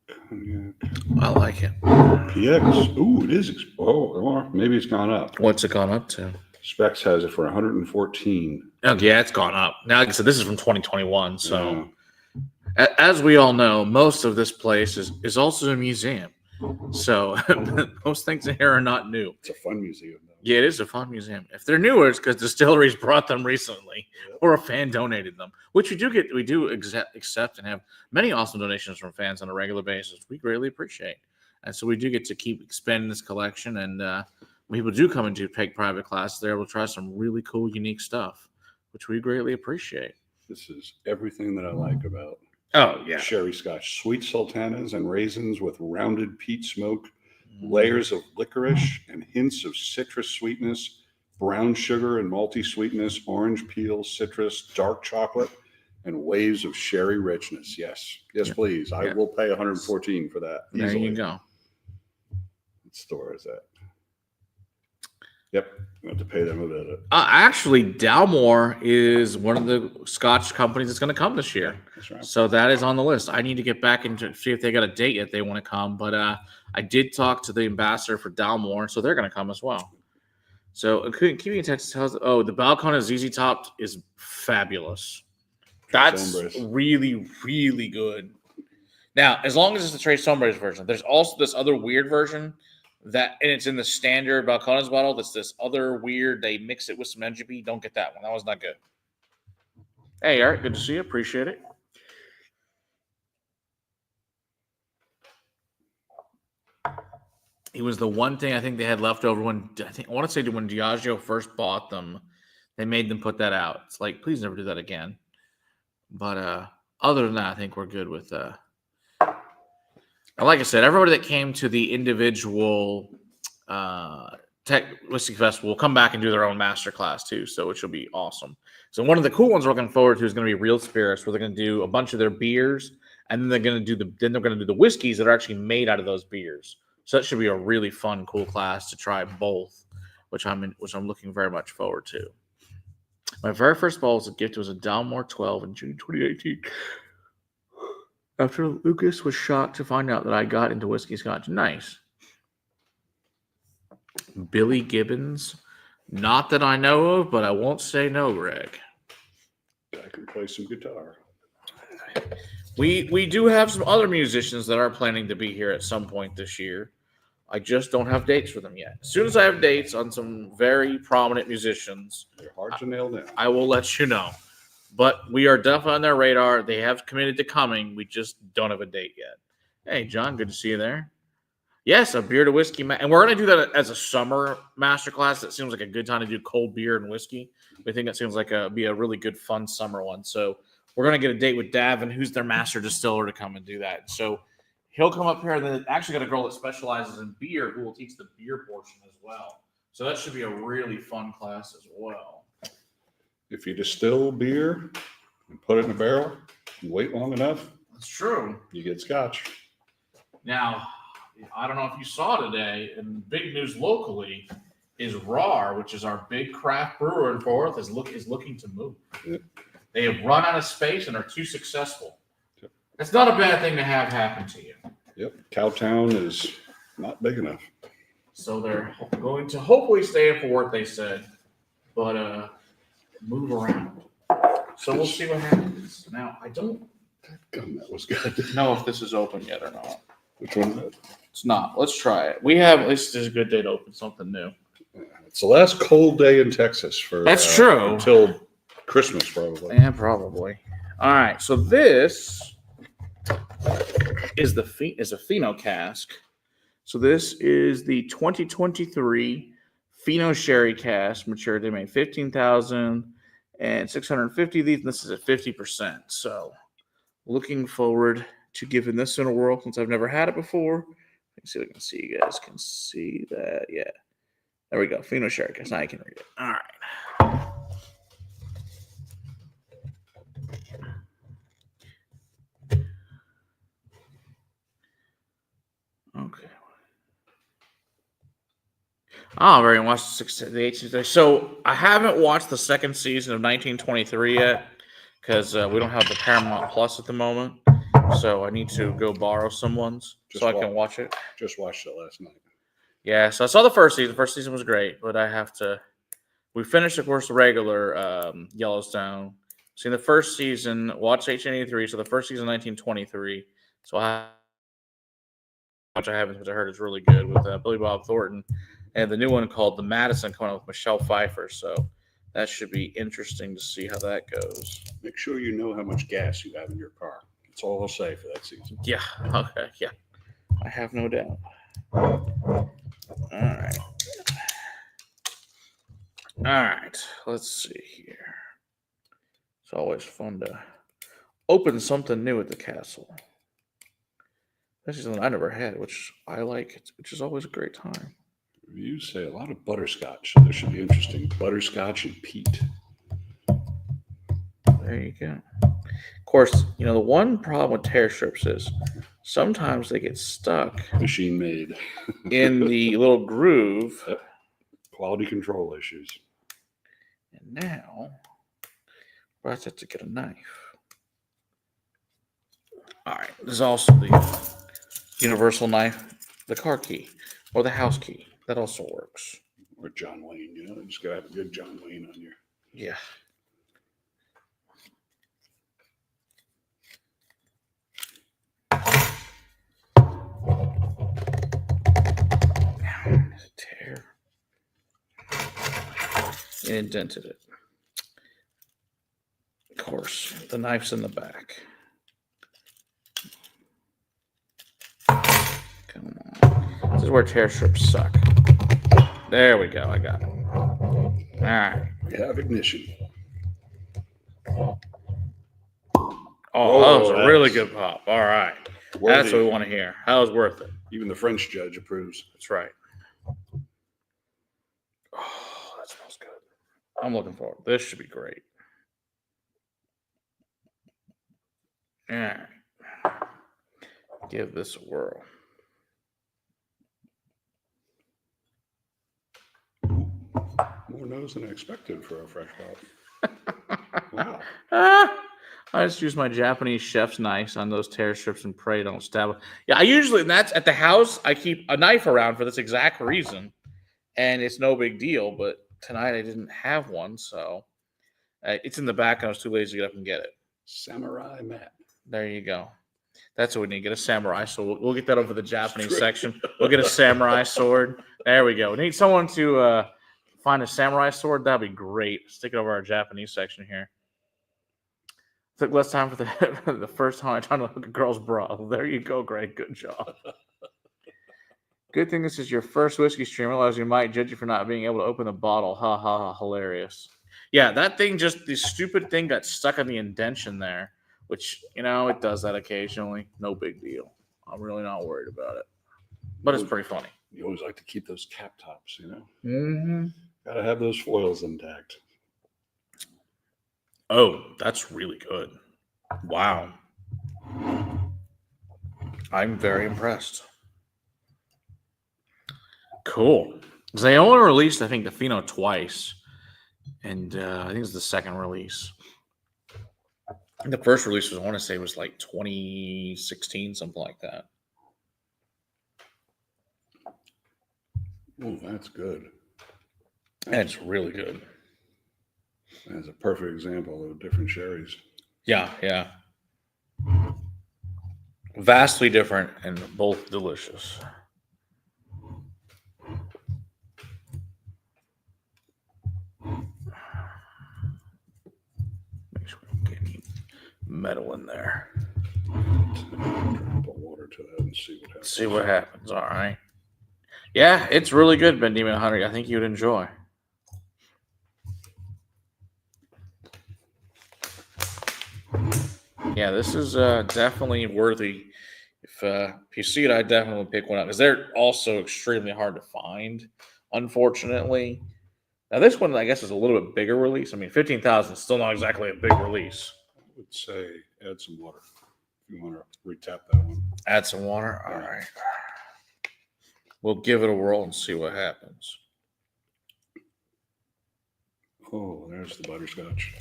Cognac. I like it. PX. Ooh, it is. Or maybe it's gone up. What's it gone up to? Specs has it for 114. Oh, yeah, it's gone up. Now, like I said, this is from 2021. So, as we all know, most of this place is also a museum. So, most things in here are not new. It's a fun museum, though. Yeah, it is a fun museum. If they're newer, it's because distilleries brought them recently or a fan donated them, which we do accept and have many awesome donations from fans on a regular basis. We greatly appreciate. And so we do get to keep expanding this collection. And when people do come and do take private classes, they're able to try some really cool, unique stuff, which we greatly appreciate. This is everything that I like about sherry scotch. Sweet sultanas and raisins with rounded peat smoke, layers of licorice and hints of citrus sweetness, brown sugar and malty sweetness, orange peel, citrus, dark chocolate, and waves of sherry richness. Yes, please. I will pay 114 for that. There easily. you go. What store is that? Yep, I have to pay them a bit. Actually, Dalmore is one of the Scotch companies that's going to come this year. That's right. So that is on the list. I need to get back and see if they got a date yet they want to come. But I did talk to the ambassador for Dalmore, so they're going to come as well. So keeping in Texas, the Balcona ZZ Top is fabulous. That's really, really good. Now, as long as it's the Tres Hombres version, there's also this other weird version and it's in the standard Balcones bottle. That's this other weird. They mix it with some NGP. Don't get that one. That one's not good. Hey, Eric, good to see you. Appreciate it. He was the one thing I think they had left over when I want to say when Diageo first bought them, they made them put that out. It's like, please never do that again. But other than that, I think we're good with. Like I said, everybody that came to the individual Tech Whiskey Festival will come back and do their own master class too, so which will be awesome. So one of the cool ones we're looking forward to is going to be Real Spirits, where they're going to do a bunch of their beers, and then they're going to do the whiskeys that are actually made out of those beers. So that should be a really fun, cool class to try both, which I'm looking very much forward to. My very first bottle as a gift was a Dalmore 12 in June 2018. After Lucas was shocked to find out that I got into whiskey scotch. Nice. Billy Gibbons. Not that I know of, but I won't say no, Greg. I can play some guitar. We do have some other musicians that are planning to be here at some point this year. I just don't have dates for them yet. As soon as I have dates on some very prominent musicians, they're hard to nail down. I will let you know. But we are definitely on their radar. They have committed to coming. We just don't have a date yet. Hey, John, good to see you there. Yes, a beer to whiskey. And we're going to do that as a summer masterclass. That seems like a good time to do cold beer and whiskey. We think that seems like be a really good, fun summer one. So we're going to get a date with Davin, who's their master distiller, to come and do that. So he'll come up here, and then actually got a girl that specializes in beer who will teach the beer portion as well. So that should be a really fun class as well. If you distill beer and put it in a barrel and wait long enough, that's true. You get scotch. Now, I don't know if you saw today, and big news locally is RAR, which is our big craft brewer in Fort Worth, is looking to move. Yep. They have run out of space and are too successful. Yep. That's not a bad thing to have happen to you. Yep. Cowtown is not big enough. So they're going to hopefully stay in Fort Worth, they said, but move around. So we'll see what happens. Now, I don't that was good. know if this is open yet or not. Which one is it? It's not. Let's try it. We have, at least there's a good day to open something new. It's the last cold day in Texas for that's true. Until Christmas, probably. Yeah, probably. All right. So this is a Pheno cask. So this is the 2023 Pheno Sherry cask, matured. They made 15,650 of these, and this is at 50%. So looking forward to giving this in a whirl since I've never had it before. Let's see if I can see. You guys can see that. Yeah. There we go. Pheno Sherry cask. Now you can read it. All right. Okay. Oh, very much the 18th. So I haven't watched the second season of 1923 yet because we don't have the Paramount Plus at the moment. So I need to go borrow someone's I can watch it. Just watched it last night. Yeah, so I saw the first season. The first season was great, but I have to. We finished, of course, the regular Yellowstone. Seen the first season, watched 1883. So the first season, 1923. So which I haven't, which I heard is really good with Billy Bob Thornton, and the new one called The Madison coming out with Michelle Pfeiffer. So that should be interesting to see how that goes. Make sure you know how much gas you have in your car. That's all I'll say for that season. Yeah. Okay. Yeah. I have no doubt. All right. All right. Let's see here. It's always fun to open something new at the castle. This is something I never had, which I like, which is always a great time. You say a lot of butterscotch, so this should be interesting. Butterscotch and peat. There you go. Of course, the one problem with tear strips is sometimes they get stuck. Machine made. in the little groove. Yep. Quality control issues. And now, I have to get a knife. All right. There's also the universal knife, the car key, or the house key. That also works. Or John Wayne, you just got to have a good John Wayne on your. Yeah. Tear. It indented it. Of course, the knife's in the back. Come on. This is where tear strips suck. There we go. I got it. All right. We have ignition. Oh, that was a really good pop. All right. Worthy. That's what we want to hear. That was worth it. Even the French judge approves. That's right. Oh, that smells good. I'm looking forward. This should be great. Yeah. Give this a whirl. More nose than I expected for a fresh pop. Wow. I just use my Japanese chef's knife on those tear strips and pray don't stab them. Yeah, that's at the house. I keep a knife around for this exact reason, and it's no big deal. But tonight I didn't have one, so it's in the back. And I was too lazy to get up and get it. Samurai Matt. There you go. That's what we need. Get a samurai. So we'll get that over the Japanese section. We'll get a samurai sword. There we go. We need someone to find a samurai sword. That'd be great. Stick it over our Japanese section here. Took less time for the first time I tried to look at a girl's bra. There you go, Greg. Good job. Good thing this is your first whiskey stream. Otherwise, we might judge you for not being able to open the bottle. Ha ha ha! Hilarious. Yeah, that thing the stupid thing got stuck on the indention there, which it does that occasionally. No big deal. I'm really not worried about it, but it's pretty funny. You always like to keep those cap tops, Mm-hmm. Got to have those foils intact. Oh, that's really good. Wow. I'm very impressed. Cool. Because they only released, I think, the Fino twice. And I think it's the second release. The first release I want to say was like 2016, something like that. Oh, that's good. That's really good. That's a perfect example of different sherries. Yeah. Vastly different and both delicious. Make sure we don't get any metal in there. Put water to that and see what happens. See what happens. All right. Yeah, it's really good, Ben Demon Hunter. I think you'd enjoy. Yeah, this is definitely worthy. If you see it, I definitely pick one up because they're also extremely hard to find, unfortunately. Now, this one, I guess, is a little bit bigger release. I mean, 15,000 is still not exactly a big release. I would say add some water if you want to retap that one. Add some water? All right. We'll give it a whirl and see what happens. Oh, there's the butterscotch.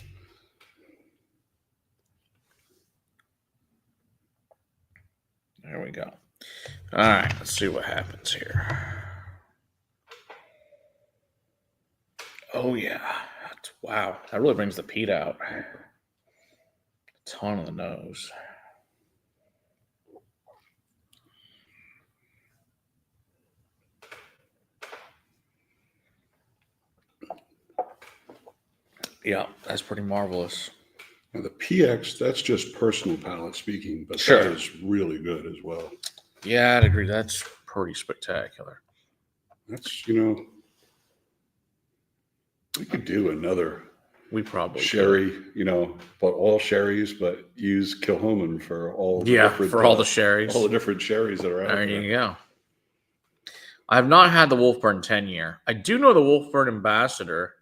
There we go. All right, let's see what happens here. Oh, yeah. Wow. That really brings the peat out. A ton on the nose. Yeah, that's pretty marvelous. Now the PX, that's just personal palate speaking, but sure, that is really good as well. Yeah, I'd agree. That's pretty spectacular. That's, we could do another sherry, but all sherries, but use Kilhoman for all the different, for all the sherries. All the different sherries that are out there. There you go. I have not had the Wolfburn 10-year. I do know the Wolfburn ambassador.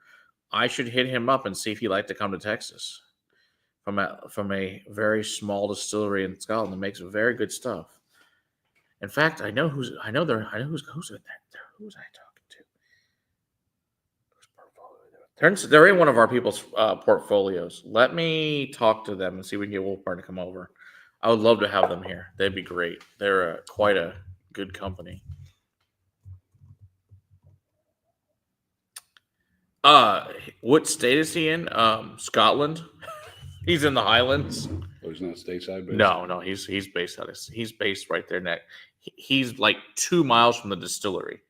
I should hit him up and see if he'd like to come to Texas from a very small distillery in Scotland that makes very good stuff. In fact, who's in there. Who's I talking to? They're in one of our people's portfolios. Let me talk to them and see if we can get Wolfburn to come over. I would love to have them here. They'd be great. They're quite a good company. What state is he in? Scotland. He's in the Highlands. Oh, he's not stateside based? No, he's based he's based right there. He's like 2 miles from the distillery.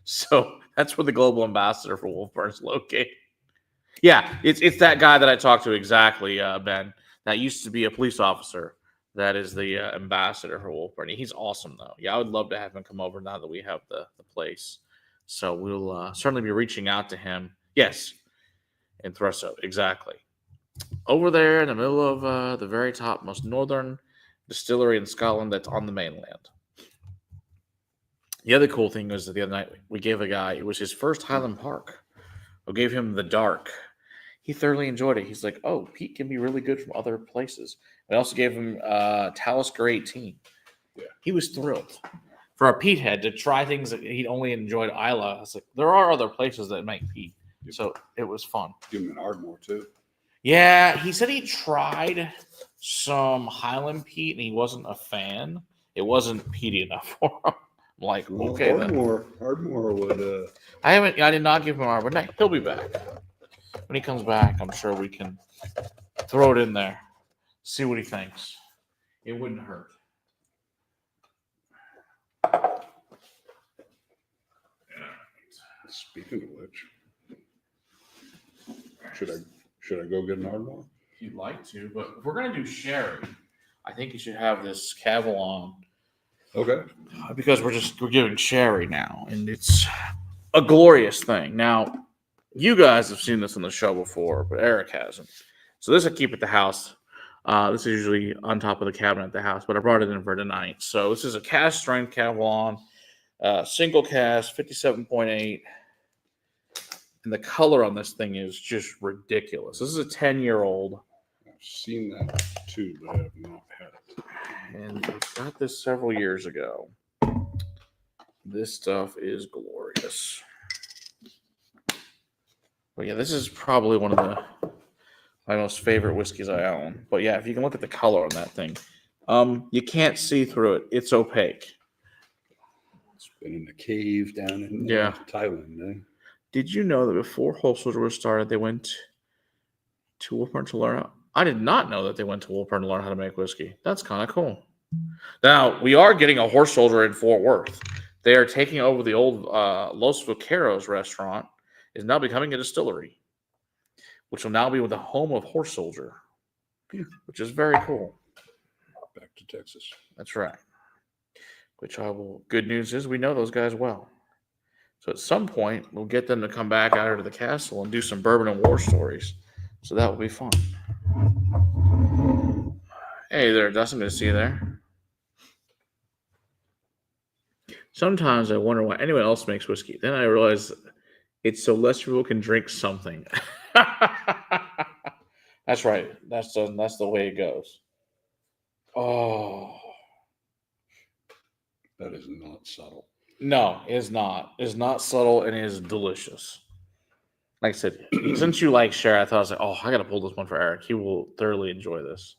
So that's where the global ambassador for Wolfburn is located. Yeah, it's that guy that I talked to exactly, Ben. That used to be a police officer That is the ambassador for Wolf Brand. He's awesome, though. Yeah, I would love to have him come over now that we have the place. So we'll certainly be reaching out to him. Yes, in Thrusso, exactly. Over there in the middle of the very top, most northern distillery in Scotland that's on the mainland. The other cool thing was that the other night we gave a guy, it was his first Highland Park. We gave him the dark. He thoroughly enjoyed it. He's like, oh, peat can be really good from other places. We also gave him Talisker 18. Yeah. He was thrilled. For a peat head to try things that he'd only enjoyed Isla, I was like, there are other places that make peat. So it was fun. Give him an Ardmore, too. Yeah, he said he tried some Highland peat and he wasn't a fan. It wasn't peaty enough for him. I'm like, okay, Ardmore would. I did not give him Ardmore. No, he'll be back. When he comes back, I'm sure we can throw it in there. See what he thinks. It wouldn't hurt. Speaking of which, should I go get an Ardmore? If you'd like to, but if we're gonna do sherry, I think you should have this Cavallon. Okay. Because we're giving sherry now, and it's a glorious thing. Now, you guys have seen this on the show before, but Eric hasn't. So this I keep at the house. This is usually on top of the cabinet at the house, but I brought it in for tonight. So this is a cast strength Cavallon, single cast, 57.8. And the color on this thing is just ridiculous. This is a 10-year-old. I've seen that too, but I have not had it. And I got this several years ago. This stuff is glorious. But yeah, this is probably one of my most favorite whiskeys I own. But yeah, if you can look at the color on that thing, you can't see through it. It's opaque. It's been in a cave down in Thailand. Eh? Did you know that before Whole Soldier was started, they went to Wolfburn to learn how? I did not know that they went to Wolfburn to learn how to make whiskey. That's kind of cool. Now, we are getting a Horse Soldier in Fort Worth. They are taking over the old Los Vaqueros restaurant. Is now becoming a distillery, which will now be with the home of Horse Soldier, which is very cool. Back to Texas. That's right. Good news is we know those guys well. So at some point, we'll get them to come back out to the castle and do some bourbon and war stories. So that will be fun. Hey there, Dustin. Good to see you there. Sometimes I wonder why anyone else makes whiskey. Then I realize it's so less people can drink something. That's right. That's the way it goes. Oh. That is not subtle. No, it is not. It's not subtle and it is delicious. Like I said, since you like sherry, I thought I was like, oh, I got to pull this one for Eric. He will thoroughly enjoy this.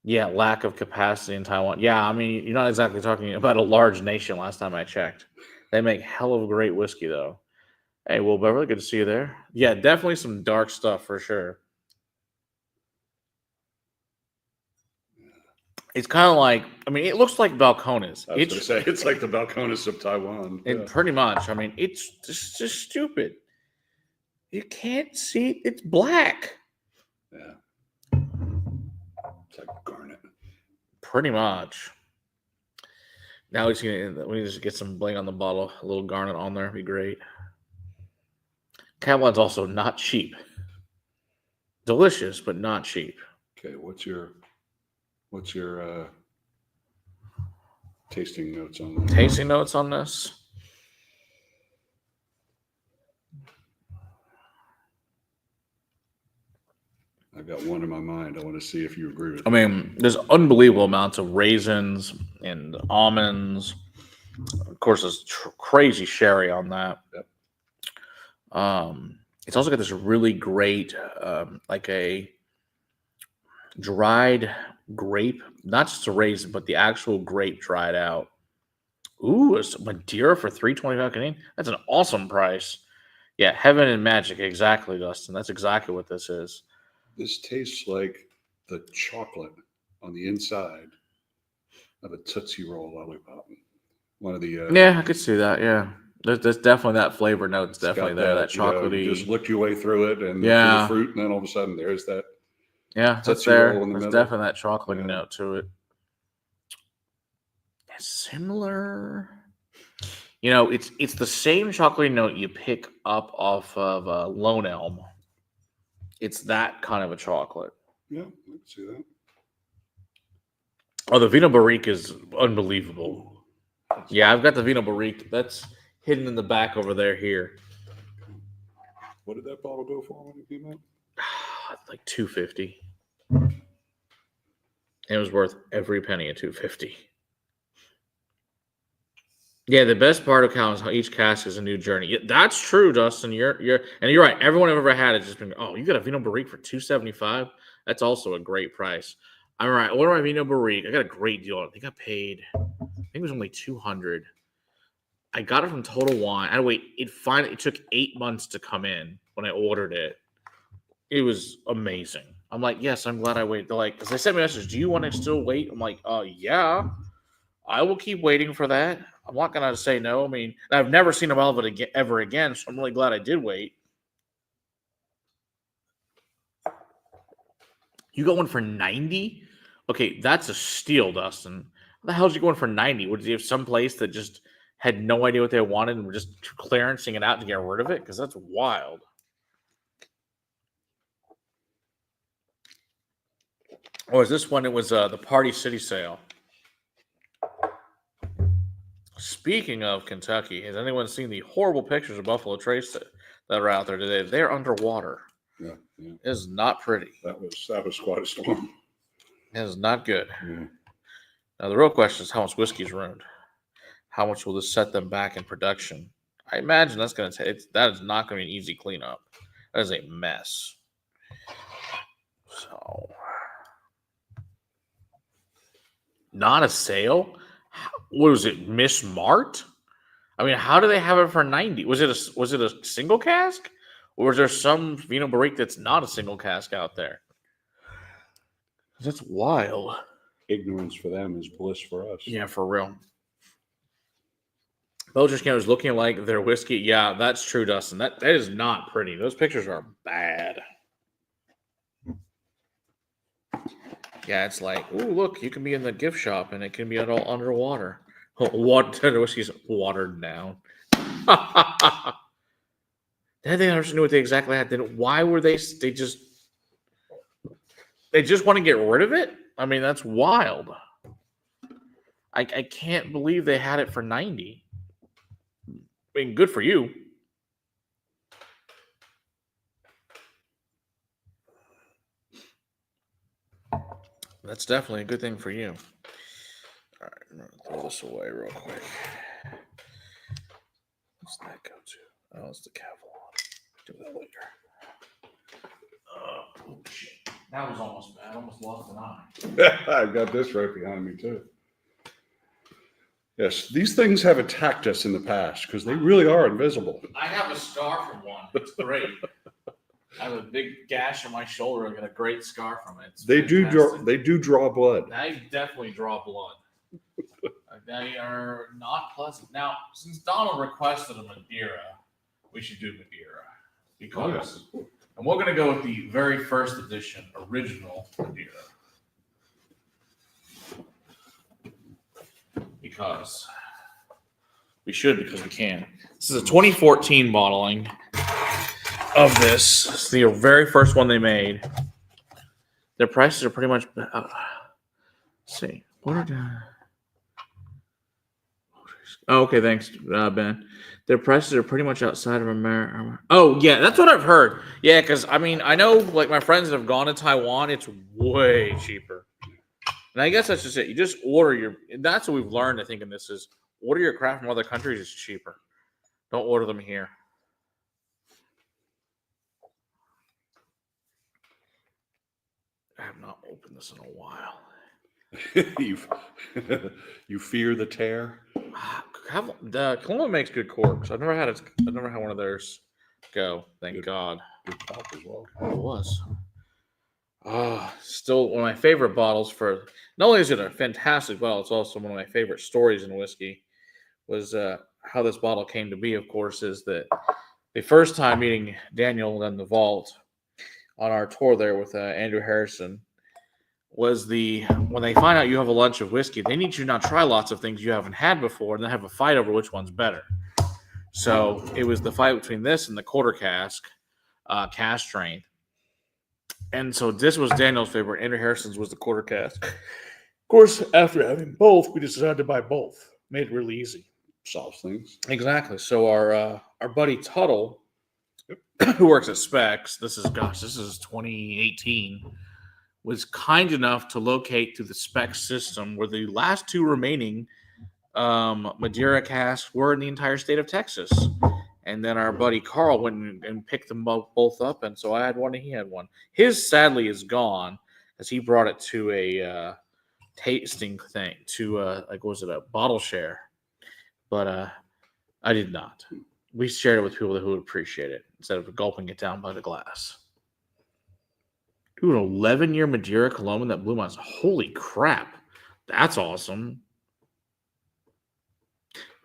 Yeah, lack of capacity in Taiwan. Yeah, I mean, you're not exactly talking about a large nation last time I checked. They make hell of great whiskey, though. Hey, Will Beverly, good to see you there. Yeah, definitely some dark stuff for sure. It's kind of like, I mean, it looks like Balcones. I was going to say, it's like the Balcones of Taiwan. And pretty much. I mean, it's just stupid. You can't see, it's black. Yeah. It's like garnet. Pretty much. Now we need to get some bling on the bottle. A little garnet on there would be great. Cavallon's also not cheap. Delicious, but not cheap. Okay, what's your tasting notes on this? Tasting notes on this? I've got one in my mind. I want to see if you agree with it. I mean, there's unbelievable amounts of raisins and almonds. Of course, there's crazy sherry on that. Yep. It's also got this really great, like a dried grape, not just a raisin, but the actual grape dried out. Ooh, it's Madeira for $3.25 Canadian. That's an awesome price. Yeah, heaven and magic. Exactly, Dustin. That's exactly what this is. This tastes like the chocolate on the inside of a Tootsie Roll lollipop. One of the yeah, I could see that. Yeah, there's definitely that flavor note. It's definitely there. That chocolatey. You just lick your way through it and yeah, through the fruit, and then all of a sudden there's that Yeah, that's Tootsie there. Roll in the There's middle. definitely that chocolate Yeah. note to it. It's similar. You know, it's the same chocolate note you pick up off of Lone Elm. It's that kind of a chocolate. Yeah, I can see that. Oh, the Vino Barrique is unbelievable. Yeah, I've got the Vino Barrique. That's hidden in the back over there here. What did that bottle go for when it came out? Like $250. It was worth every penny of $250. Yeah, the best part of Cal is how each cask is a new journey. Yeah, that's true, Dustin. You're right. Everyone I've ever had has just been, oh, you got a Vino Barrique for $275. That's also a great price. All right, I ordered my Vino Barrique. I got a great deal. I think it was only $200. I got it from Total Wine. I had to wait. It took 8 months to come in when I ordered it. It was amazing. I'm like, yes, I'm glad I waited. They're like, because they sent me a message, do you want to still wait? I'm like, yeah, I will keep waiting for that. I'm not gonna say no. I mean, I've never seen a Velvet again, ever again, so I'm really glad I did wait. You got one for 90? Okay, that's a steal, Dustin. What the hell is you going for 90? Would you have some place that just had no idea what they wanted and were just clearancing it out to get rid of it? Because that's wild. Or is this one? It was the Party City sale. Speaking of Kentucky, has anyone seen the horrible pictures of Buffalo Trace that are out there today? They're underwater. Yeah, yeah. It is not pretty. That was quite a storm. It is not good. Yeah. Now the real question is how much whiskey's ruined. How much will this set them back in production? I imagine that's going to take. That is not going to be an easy cleanup. That is a mess. So, not a sale. What was it? Miss Mart? I mean, how do they have it for 90? Was it a single cask, or is there some Vino Barrique that's not a single cask out there? That's wild. Ignorance for them is bliss for us. Yeah, for real. Belgian Canada is looking like their whiskey. Yeah, that's true, Dustin. That is not pretty. Those pictures are bad. Yeah, it's like, oh, look, you can be in the gift shop and it can be all underwater. What the whiskey's watered down. They didn't understand what they exactly had. Then why were they just want to get rid of it? I mean, that's wild. I can't believe they had it for 90. I mean, good for you. That's definitely a good thing for you. All right, I'm going to throw this away real quick. What's that go to? Oh, it's the Cavalon. Do that later. Oh, shit. That was almost bad. I almost lost an eye. I've got this right behind me, too. Yes, these things have attacked us in the past because they really are invisible. I have a scar from one. It's great. I have a big gash on my shoulder. I got a great scar from it. They do draw blood. They definitely draw blood. They are not pleasant. Now, since Donald requested a Madeira, we should do Madeira because, and we're going to go with the very first edition, original Madeira, because we can. This is a 2014 bottling of this. It's the very first one they made. Their prices are pretty much. Let's see. What are Oh, okay, thanks, Ben. Their prices are pretty much outside of America. Oh, yeah, that's what I've heard. Yeah, because, I mean, I know, like, my friends that have gone to Taiwan, it's way cheaper. And I guess that's just it. You just order your... That's what we've learned, I think, in this is order your craft from other countries. It's cheaper. Don't order them here. I have not opened this in a while. You fear the tear? The Columbia makes good corks. I've never had one of theirs go. Thank God. Good top as well. Oh, it was. Still one of my favorite bottles for. Not only is it a fantastic bottle, it's also one of my favorite stories in whiskey. Was how this bottle came to be. Of course, is that the first time meeting Daniel in the vault. on our tour there with Andrew Harrison was when they find out you have a lunch of whiskey, they need you to now try lots of things you haven't had before and then have a fight over which one's better. So it was the fight between this and the quarter cask strength. And so this was Daniel's favorite. Andrew Harrison's was the quarter cask. Of course, after having both, we decided to buy both. Made it really easy. Solves things. Exactly. So our buddy Tuttle, who works at Specs, this is 2018, was kind enough to locate through the Specs system where the last two remaining Madeira casks were in the entire state of Texas. And then our buddy Carl went and picked them both up, and so I had one and he had one. His sadly is gone because he brought it to a tasting thing, to a bottle share, but I did not. We shared it with people who would appreciate it instead of gulping it down by the glass. Dude, an 11-year Madeira Coloma that blew my eyes. Holy crap, that's awesome.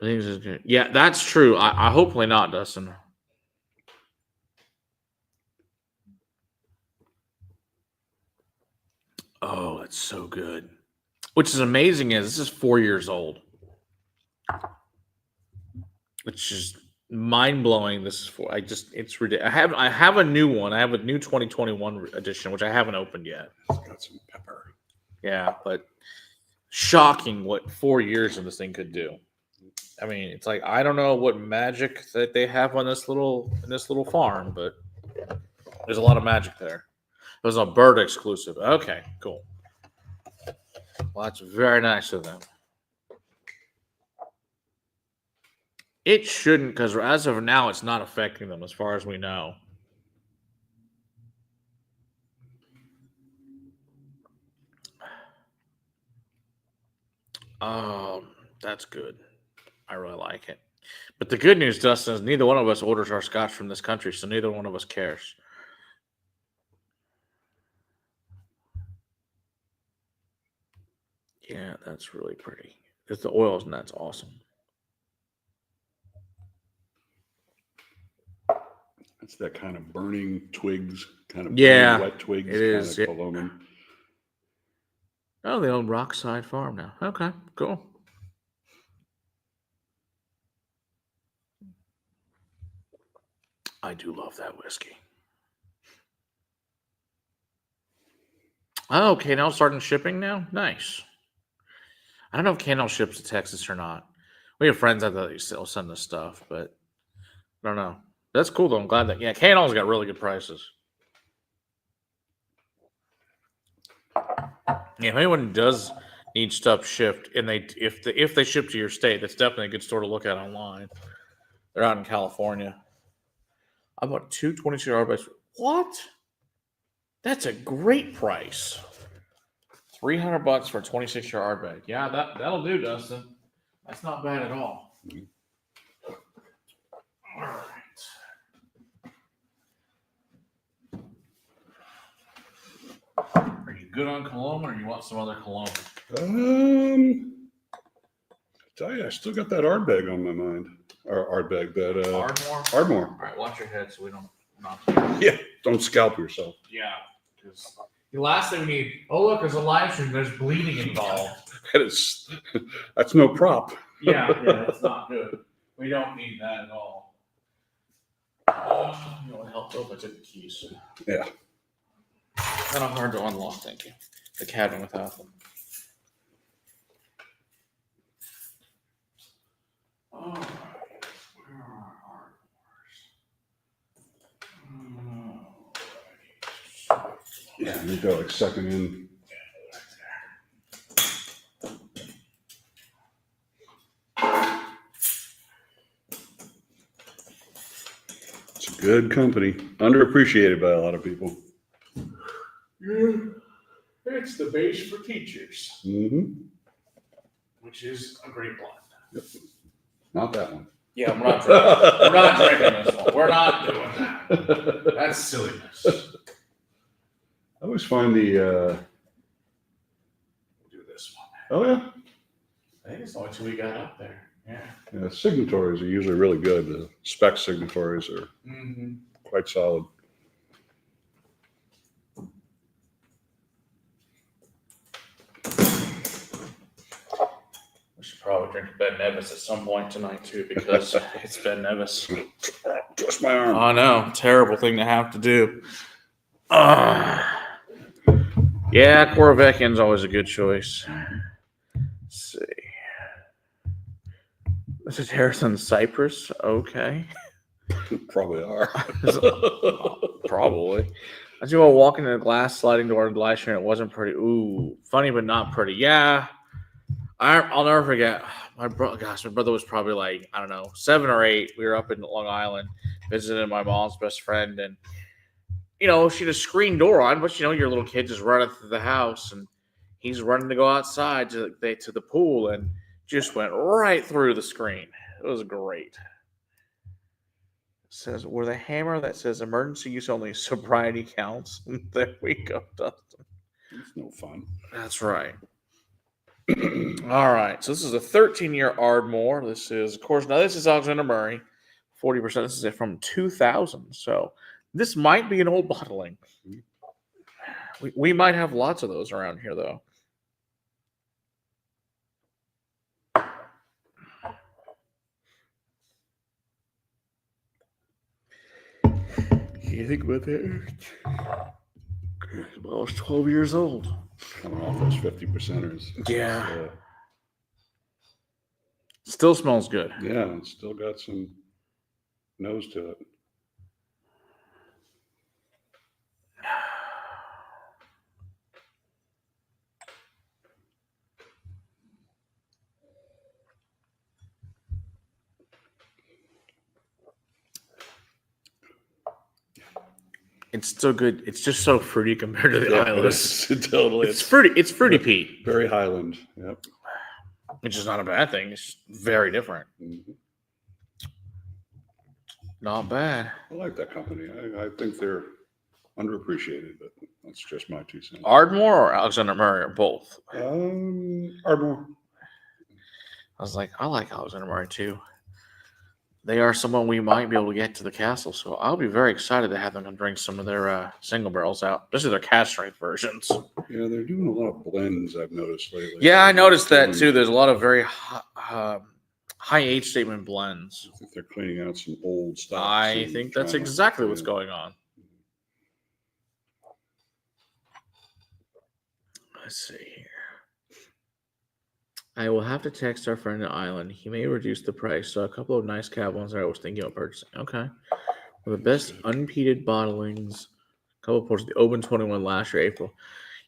Yeah, that's true. I hopefully not, Dustin. Oh, it's so good. Which is amazing is this is 4 years old. Which is mind-blowing. It's ridiculous. I have a new one. I have a new 2021 edition, which I haven't opened yet. It's got some pepper. Yeah, but shocking what 4 years of this thing could do. I mean, it's like I don't know what magic that they have on this little farm, but there's a lot of magic there. It was a bird exclusive. Okay, cool. Well, that's very nice of them. It shouldn't, because as of now, it's not affecting them as far as we know. That's good. I really like it. But the good news, Dustin, is neither one of us orders our scotch from this country, so neither one of us cares. Yeah, that's really pretty. It's the oils, and that's awesome. It's that kind of burning twigs, kind of wet twigs. It is. Kind of Coloma. Oh, they own Rockside Farm now. Okay, cool. I do love that whiskey. Oh, K&L starting shipping now? Nice. I don't know if K&L ships to Texas or not. We have friends that they still send us stuff, but I don't know. That's cool, though. I'm glad that, K&L's got really good prices. Yeah, if anyone does need stuff shipped, and if they ship to your state, that's definitely a good store to look at online. They're out in California. I bought two 22-yard bags. What? That's a great price. $300 for a 26-yard bag. Yeah, that'll do, Dustin. That's not bad at all. All right. Are you good on Coloma, or you want some other Coloma? Tell you, I still got that Ardbeg on my mind. Or Ardbeg, that Ardmore. All right, watch your head so we don't knock you. Yeah, don't scalp yourself. Yeah, because the last thing we need. Oh, look, there's a live stream. There's bleeding involved. That's no prop. Yeah, that's not good. We don't need that at all. You know what helped? Oh, I took the keys. Yeah. Kind of hard to unlock, thank you. The cabin without them. Oh, where are our doors? Yeah, you go like second in. It's a good company. Underappreciated by a lot of people. Yeah, it's the base for teachers. Mm-hmm. Which is a great blend. Yep. Not that one. Yeah, we're not drinking this one. We're not doing that. That's silliness. I always find We'll do this one. Oh, yeah. I think it's the only two we got up there. Yeah, signatories are usually really good. The spec signatories are quite solid. probably drink Ben Nevis at some point tonight too, because it's Ben Nevis. Twist my arm. I know, terrible thing to have to do. Yeah, Corvecan's always a good choice. Let's see. This is Harrison Cypress. Okay. Probably are. Probably. As you were walking in a glass sliding door and glass and it wasn't pretty. Ooh, funny but not pretty. Yeah. I'll never forget. My brother was probably like, I don't know, 7 or 8. We were up in Long Island visiting my mom's best friend, and she had a screen door on, but your little kid just running through the house, and he's running to go outside to the pool, and just went right through the screen. It was great. It says, with a hammer that says emergency use only, sobriety counts. There we go, Dustin. It's no fun. That's right. All right. So this is a 13-year Ardmore. This is, of course, now this is Alexander Murray. 40%. This is from 2000. So this might be an old bottling. We might have lots of those around here, though. You think about that? Well, I was 12 years old. Coming off those 50%ers. Yeah. Still smells good. Yeah, it's still got some nose to it. It's still good. It's just so fruity compared to the Islas. Totally. It's fruity. It's fruity Pete. Very Highland. Yep. Which is not a bad thing. It's just very different. Mm-hmm. Not bad. I like that company. I think they're underappreciated, but that's just my 2 cents. Ardmore or Alexander Murray or both? Ardmore. I was like, I like Alexander Murray too. They are someone we might be able to get to the castle, so I'll be very excited to have them drink some of their single barrels out. Especially their cast strength versions. Yeah, they're doing a lot of blends, I've noticed lately. Yeah, I noticed that too. There's a lot of very high age statement blends. I think they're cleaning out some old stuff. I think that's exactly what's going on. Let's see here. I will have to text our friend at Island. He may reduce the price. So a couple of nice cab ones that I was thinking of purchasing. Okay. Well, the best unpeated bottlings. A couple of portions. The Open 21 last year, April.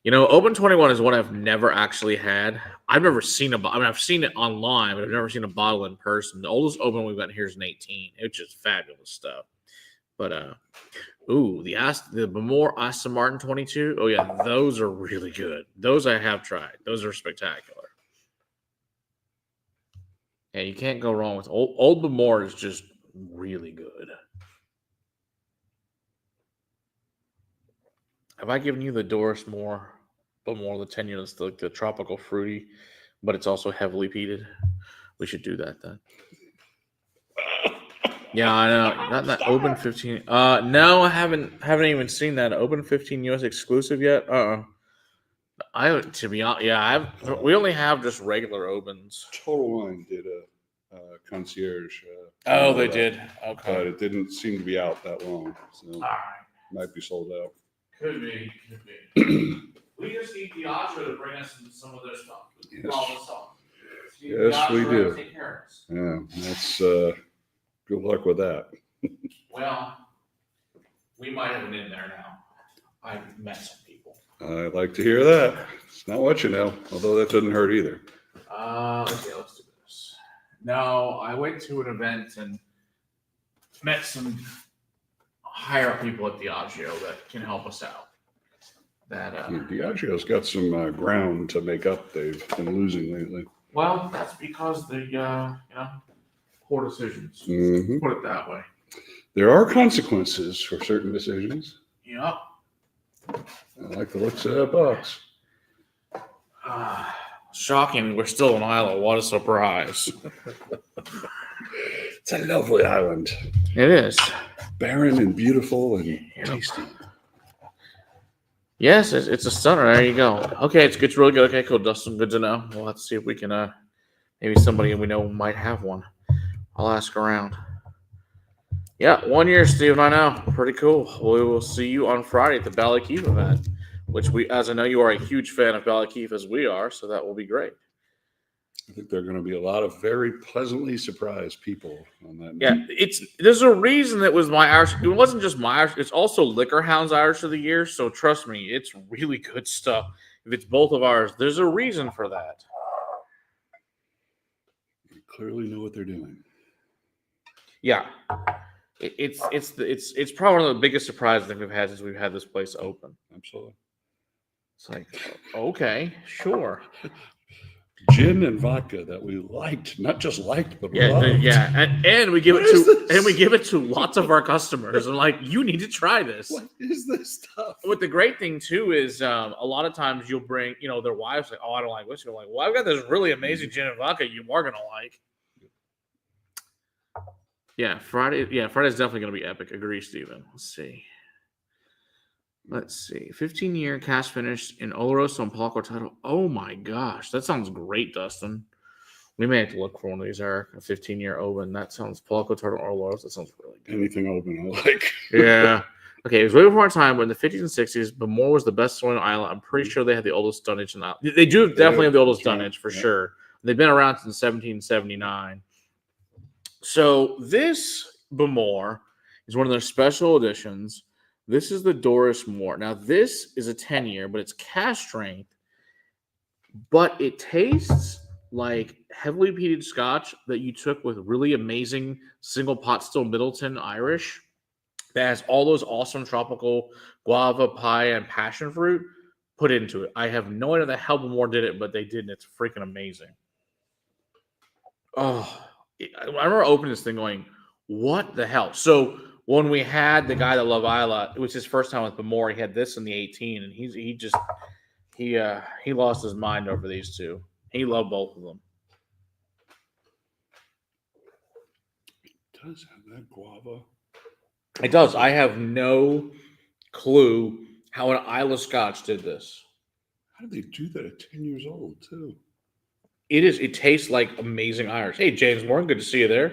Open 21 is one I've never actually had. I've never seen I've seen it online, but I've never seen a bottle in person. The oldest Open we've got here is an 18. It's just fabulous stuff. But the Bemore Aston Martin 22. Oh yeah, those are really good. Those I have tried. Those are spectacular. Yeah, you can't go wrong with old Bemore is just really good. Have I given you the Doris Moore Bemore, the 10 years, the tropical fruity, but it's also heavily peated? We should do that then. Yeah, I know. Not that Open 15. No, I haven't even seen that Open 15 US exclusive yet. To be honest, we only have just regular Opens. Total Wine did a concierge. They did. Okay, but it didn't seem to be out that long, so all right. Might be sold out. Could be. We just need Diageo to bring us some of their stuff. Yes, we do. Yeah, that's good luck with that. Well, we might have it in there now. I've met some people. I like to hear that. It's not what you know, although that doesn't hurt either. Let's do this. No, I went to an event and met some higher up people at Diageo that can help us out. Diageo's got some ground to make up. They've been losing lately. Well, that's because the poor decisions. Mm-hmm. Put it that way. There are consequences for certain decisions. Yep. I like the looks of that box. Shocking. We're still in Isla. What a surprise. It's a lovely island. It is. Barren and beautiful and tasty. Yes, it's a stunner. There you go. Okay, it's really good. Okay, cool, Dustin. Good to know. We'll have to see if we can Maybe somebody we know might have one. I'll ask around. Yeah, 1 year, Steven. I know. Pretty cool. We will see you on Friday at the Bally Keith event, which as I know you are a huge fan of Bally Keith as we are, so that will be great. I think there are going to be a lot of very pleasantly surprised people on that Yeah, night. there's a reason that was my Irish. It wasn't just my Irish. It's also Liquor Hound's Irish of the Year. So trust me, it's really good stuff. If it's both of ours, there's a reason for that. You clearly know what they're doing. Yeah, it's probably one of the biggest surprises that we've had since we've had this place open. Absolutely. It's like, okay, sure. Gin and vodka that we liked, not just liked, but loved. Yeah, and we give it to lots of our customers. And like, you need to try this. What is this stuff? What the great thing too is, a lot of times you'll bring, their wives like, oh, I don't like whiskey. I'm like, well, I've got this really amazing gin and vodka you are gonna like. Yeah, Friday. Yeah, Friday's definitely gonna be epic. Agree, Steven. Let's see. 15-year cask finish in Oloroso and Palco title. Oh my gosh, that sounds great, Dustin. We may have to look for one of these, Eric. A 15-year open. That sounds Palco title Oloroso. That sounds really good. Anything open, I like. Yeah. Okay, it was way before our time, but in the 50s and 60s, Bemore was the best selling island. I'm pretty sure they had the oldest dunnage in the island. They definitely have the oldest dunnage for sure. They've been around since 1779. So this Bemore is one of their special editions. This is the Doris Moore. Now, this is a 10-year, but it's cask strength, but it tastes like heavily peated scotch that you took with really amazing single pot still Middleton Irish that has all those awesome tropical guava, pie, and passion fruit put into it. I have no idea how Bemore did it, but they did, and it's freaking amazing. Oh, I remember opening this thing going, what the hell? So when we had the guy that loved Isla, it was his first time with Bemore. He had this in the 18, and he lost his mind over these two. He loved both of them. It does have that guava. It does. I have no clue how an Isla Scotch did this. How did they do that at 10 years old, too? It tastes like amazing Irish. Hey, James Warren, good to see you there.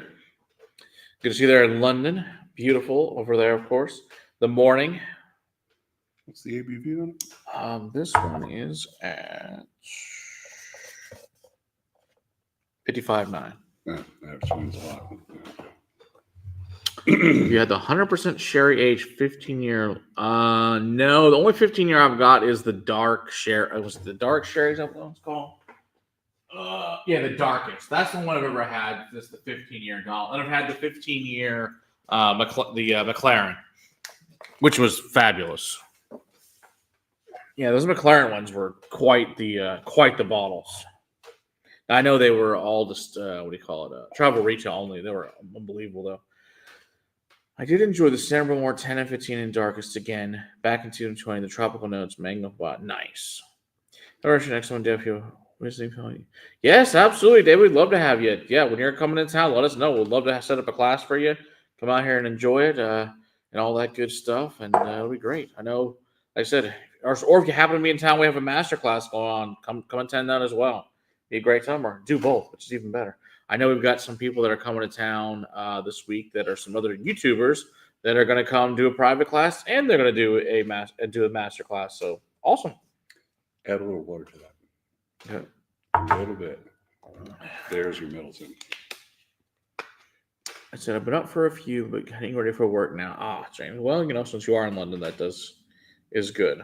Good to see you there in London. Beautiful over there, of course. The morning. What's the ABV on it? This one is at 55.9. Yeah, that explains a lot. You had the 100% sherry aged 15-year. No, the only 15-year I've got is the dark sherry. Was it the dark sherry? Is that what it's called? Yeah, the darkest. That's the one I've ever had. That's the 15-year Gall, and I've had the 15-year McLaren, which was fabulous. Yeah, those McLaren ones were quite the bottles. I know they were all just travel retail only. They were unbelievable though. I did enjoy the San Bernard 10 and 15 and darkest again. Back in 2020, the tropical notes, mango pot, nice. Next one, Dave. Yes, absolutely, Dave. We'd love to have you. Yeah, when you're coming to town, let us know. We'd love to set up a class for you. Come out here and enjoy it, and all that good stuff, and it'll be great. I know, like I said, or if you happen to be in town, we have a master class going on. Come attend that as well. Be a great time, or do both, which is even better. I know we've got some people that are coming to town this week that are some other YouTubers that are going to come do a private class, and they're going to do a master class. So awesome. Add a little water to that. Yeah. A little bit. There's your Middleton. I said I've been up for a few, but getting ready for work now. James. Well, since you are in London, that is good.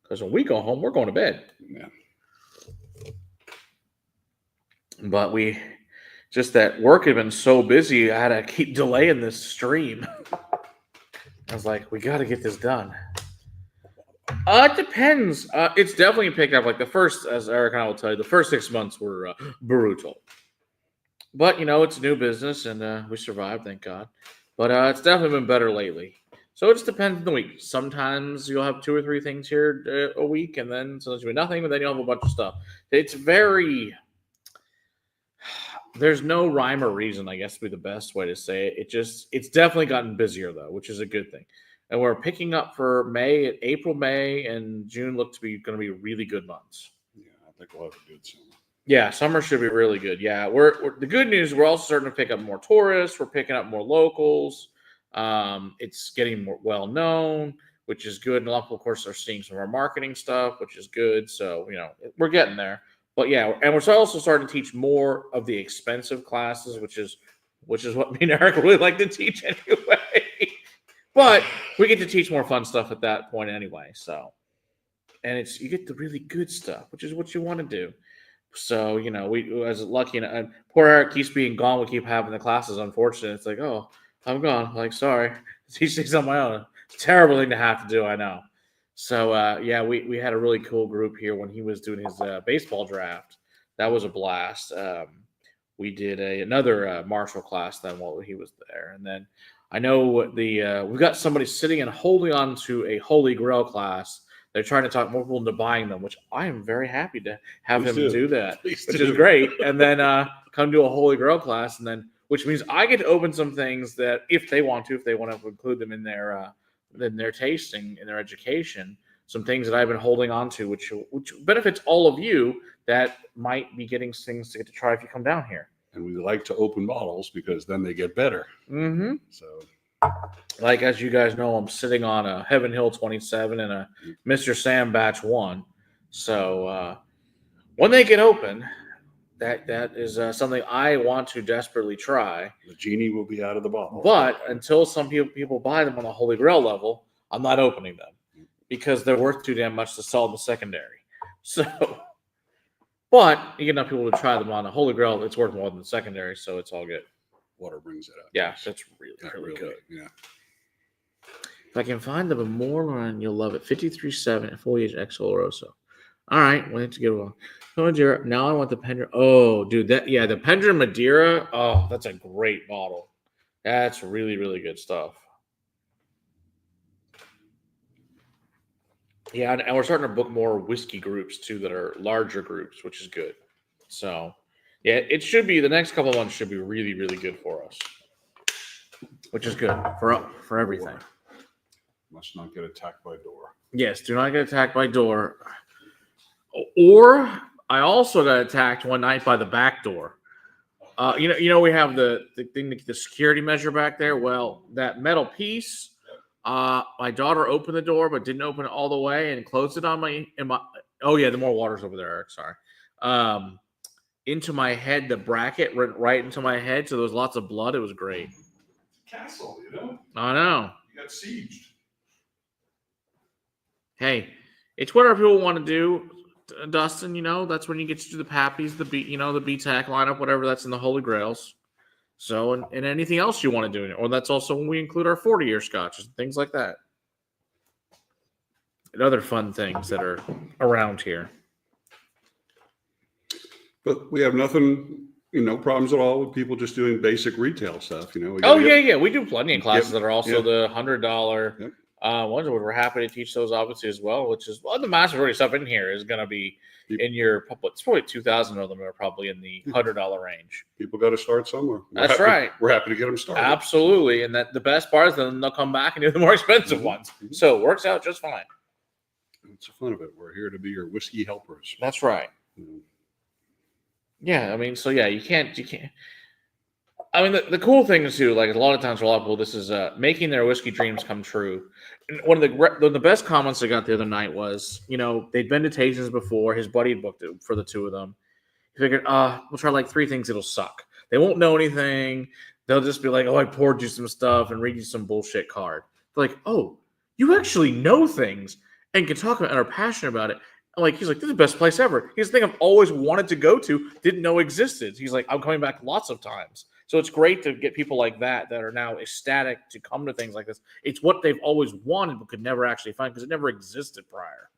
Because when we go home, we're going to bed. Yeah. But that work had been so busy, I had to keep delaying this stream. I was like, we got to get this done. It depends. It's definitely picked up. Like the first, as Eric and I will tell you, the first 6 months were brutal. But, it's a new business, and we survived, thank God. But it's definitely been better lately. So it just depends on the week. Sometimes you'll have 2 or 3 things here a week, and then sometimes you'll be nothing, but then you'll have a bunch of stuff. There's no rhyme or reason, I guess would be the best way to say it. It's definitely gotten busier, though, which is a good thing. And we're picking up for April, May, and June look to be going to be really good months. Yeah, I think we'll have a good summer. Yeah, summer should be really good. Yeah, we're the good news. We're also starting to pick up more tourists. We're picking up more locals. It's getting more well known, which is good. And a lot of people, of course, are seeing some of our marketing stuff, which is good. So we're getting there. But yeah, and we're also starting to teach more of the expensive classes, which is what me and Eric really like to teach anyway. But we get to teach more fun stuff at that point anyway. So, and you get the really good stuff, which is what you want to do. So, we was lucky, and poor Eric keeps being gone. We keep having the classes. Unfortunate. It's like, oh, I'm gone. Like, sorry, teach things on my own. Terrible thing to have to do. I know. So, yeah, we had a really cool group here when he was doing his baseball draft. That was a blast. We did another Marshall class then while he was there, and then I know we've got somebody sitting and holding on to a Holy Grail class. They're trying to talk more people into buying them, which I am very happy to have Please him do that, Please which do. is great. And then come to a Holy Grail class, and then which means I get to open some things that if they want to include them in their tasting, in their education, some things that I've been holding on to, which benefits all of you that might be getting things to get to try if you come down here. And we like to open bottles because then they get better. Mm-hmm. So. Like, as you guys know, I'm sitting on a Heaven Hill 27 and a Mr. Sam Batch 1. So when they get open, that is something I want to desperately try. The genie will be out of the bottle. But until some people buy them on the Holy Grail level, I'm not opening them because they're worth too damn much to sell in the secondary. So, but you get enough people to try them on the Holy Grail, it's worth more than the secondary, so it's all good. Water brings it up. Yeah, that's really good. Yeah. If I can find the Memorial Run, you'll love it. 53.7 foliage X Oloroso. All right, we need to get one. Madeira. Now I want the Pendrin. Oh, dude, the Pendrin Madeira. Oh, that's a great bottle. That's really, really good stuff. Yeah, and we're starting to book more whiskey groups too that are larger groups, which is good. So, yeah, it should be the next couple of months should be really, really good for us, which is good for everything. Must not get attacked by door. Yes, do not get attacked by door. Or I also got attacked one night by the back door. We have the thing, the security measure back there. Well, that metal piece. My daughter opened the door, but didn't open it all the way and closed it on my. Oh yeah, the more water's over there, Eric. Sorry. Into my head, the bracket went right into my head, so there was lots of blood. It was great. Castle, I know. You got sieged. Hey, it's whatever people want to do, Dustin. That's when you get to do the Pappies, the BTAC lineup, whatever that's in the Holy Grails. So, and anything else you want to do, or that's also when we include our 40-year scotches and things like that, and other fun things that are around here. But we have nothing, no problems at all with people just doing basic retail stuff. We do plenty of classes that are also the $100 ones. We're happy to teach those obviously as well. Which is the mass majority of stuff in here is going to be in your public. It's probably 2,000 of them are probably in the $100 range. People got to start somewhere. That's right. We're happy to get them started. Absolutely, and that the best part is then they'll come back and do the more expensive ones. So it works out just fine. It's the fun of it. We're here to be your whiskey helpers. That's right. Yeah, I mean, so yeah, you can't. I mean, the cool thing is too, like a lot of times for a lot of people, this is making their whiskey dreams come true. And one of the best comments I got the other night was, they'd been to tastings before. His buddy had booked it for the two of them. He figured, we'll try like 3 things. It'll suck. They won't know anything. They'll just be like, oh, I poured you some stuff and read you some bullshit card. They're like, oh, you actually know things and can talk about and are passionate about it. He's like, this is the best place ever. He's the thing I've always wanted to go to, didn't know existed. He's like, I'm coming back lots of times. So it's great to get people like that are now ecstatic to come to things like this. It's what they've always wanted but could never actually find because it never existed prior.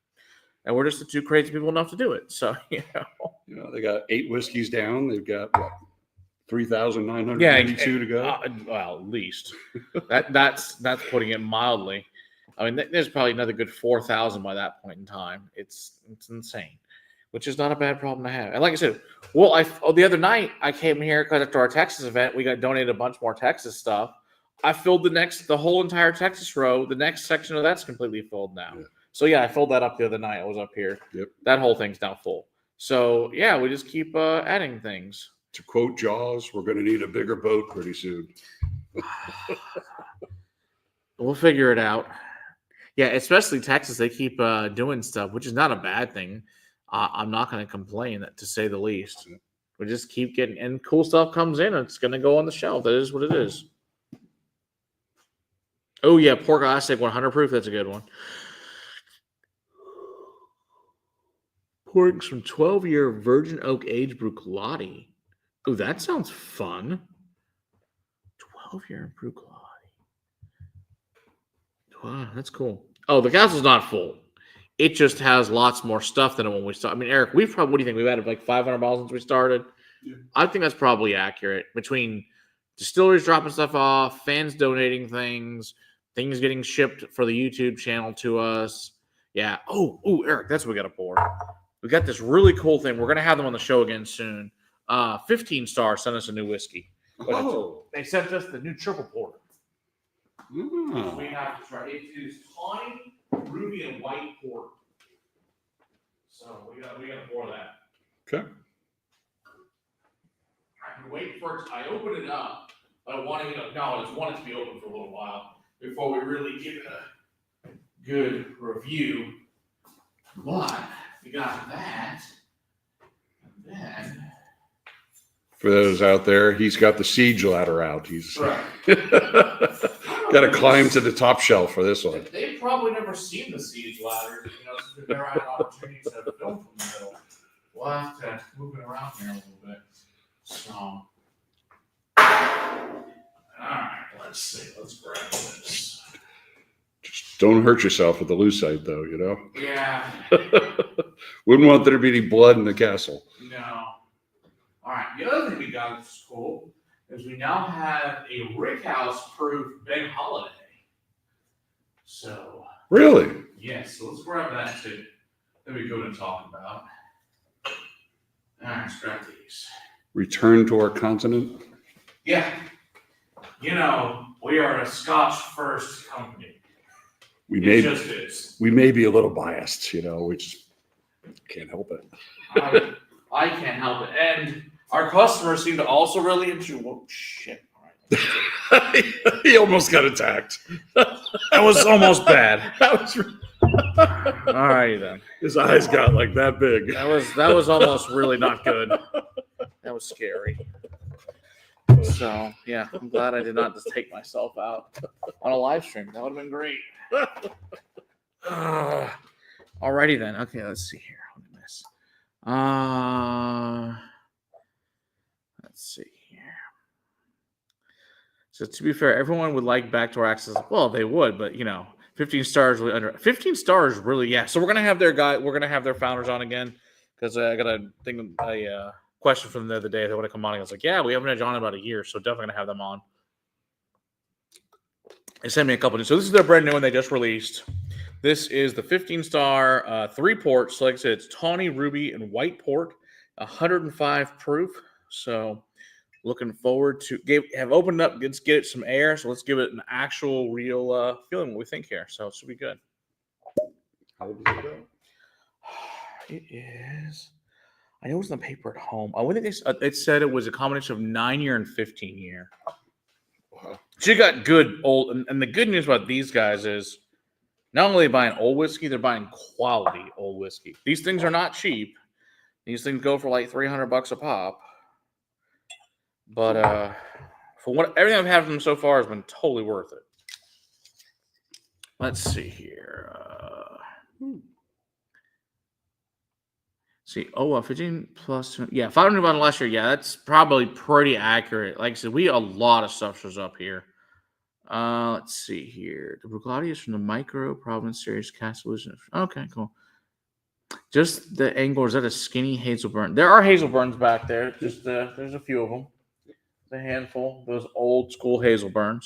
And we're just the 2 crazy people enough to do it. So, they got 8 whiskeys down. They've got, 3,992 to go? Well, at least. That's putting it mildly. I mean, there's probably another good 4,000 by that point in time. It's insane, which is not a bad problem to have. And like I said, the other night I came here because after our Texas event, we got donated a bunch more Texas stuff. I filled the whole entire Texas row. The next section of that's completely filled now. Yeah. So yeah, I filled that up the other night. I was up here. Yep. That whole thing's now full. So yeah, we just keep adding things. To quote Jaws, we're going to need a bigger boat pretty soon. We'll figure it out. Yeah, especially Texas, they keep doing stuff, which is not a bad thing. I'm not going to complain, to say the least. We just keep getting, and cool stuff comes in, and it's going to go on the shelf. That is what it is. Oh yeah, pork classic 100 proof. That's a good one. Pouring some 12-year virgin oak aged Bruichladdich. Oh, that sounds fun. 12-year Bruichladdich. Wow, that's cool. Oh, the castle's not full. It just has lots more stuff than when we started. I mean, Eric, what do you think? We've added like 500 bottles since we started? Yeah. I think that's probably accurate. Between distilleries dropping stuff off, fans donating things getting shipped for the YouTube channel to us. Yeah. Oh, Eric, that's what we got to pour. We got this really cool thing. We're going to have them on the show again soon. 15 Star sent us a new whiskey. Oh. They sent us the new triple porter. Oh. We have to try. It is tawny, ruby, and white port. So we got to pour that. Okay. I've been waiting for it. I opened it up, but I wanted to acknowledge, wanted to be open for a little while before we really give it a good review. But we got that, and then. For those out there, he's got the siege ladder out. He's right. got to climb to the top shelf for this one. They've probably never seen the siege ladder, since we've never had an opportunity to film from the middle. We'll have to move it around here a little bit. So, all right, let's see. Let's grab this. Just don't hurt yourself with the lucite, though. Yeah. Wouldn't want there to be any blood in the castle. No. All right. The other thing we got that's cool is we now have a Rickhouse proof Ben Holiday. So. Really? Yes. So let's grab that too. That'd be good to talk about. All right. Let's grab these. Return to our continent. Yeah. We are a Scotch first company. We may be a little biased, we just can't help it. I can't help it. And our customers seem to also really enjoy. Whoa, shit. All right. He almost got attacked. That was almost bad. All right then. His eyes got like that big. That was almost really not good. That was scary. So yeah, I'm glad I did not just take myself out on a live stream. That would have been great. Alrighty then. Okay, let's see here. Look at this. Let's see here. So to be fair, everyone would like backdoor access. Well, they would, but 15 stars really under 15 stars really. Yeah. So we're gonna have their founders on again because I got a question from them the other day. They want to come on. I was like, yeah, we haven't had John in about a year, so definitely gonna have them on. They sent me a couple. So this is their brand new one they just released. This is the 15 star 3 port. So like I said, it's tawny, ruby, and white port, 105 proof. So looking forward to have opened up. Let's get it some air. So let's give it an actual real feeling what we think here. So it should be good. How does it go? It is. I know it's on the paper at home. I think it said it was a combination of 9-year and 15-year. Wow. So you got good old, and the good news about these guys is not only are they buying old whiskey, they're buying quality old whiskey. These things are not cheap. These things go for like $300 a pop. But for everything I've had from them so far has been totally worth it. Let's see here. See, 15 plus, yeah, 500 bottle last year. Yeah, that's probably pretty accurate. Like I said, we a lot of stuff shows up here. Let's see here. The Bruichladdich is from the Micro Province Series Cask Solution. Okay, cool. Just the angle, is that a skinny Hazelburn? There are Hazelburns back there. Just there's a few of them. A handful. Those old school Hazelburns.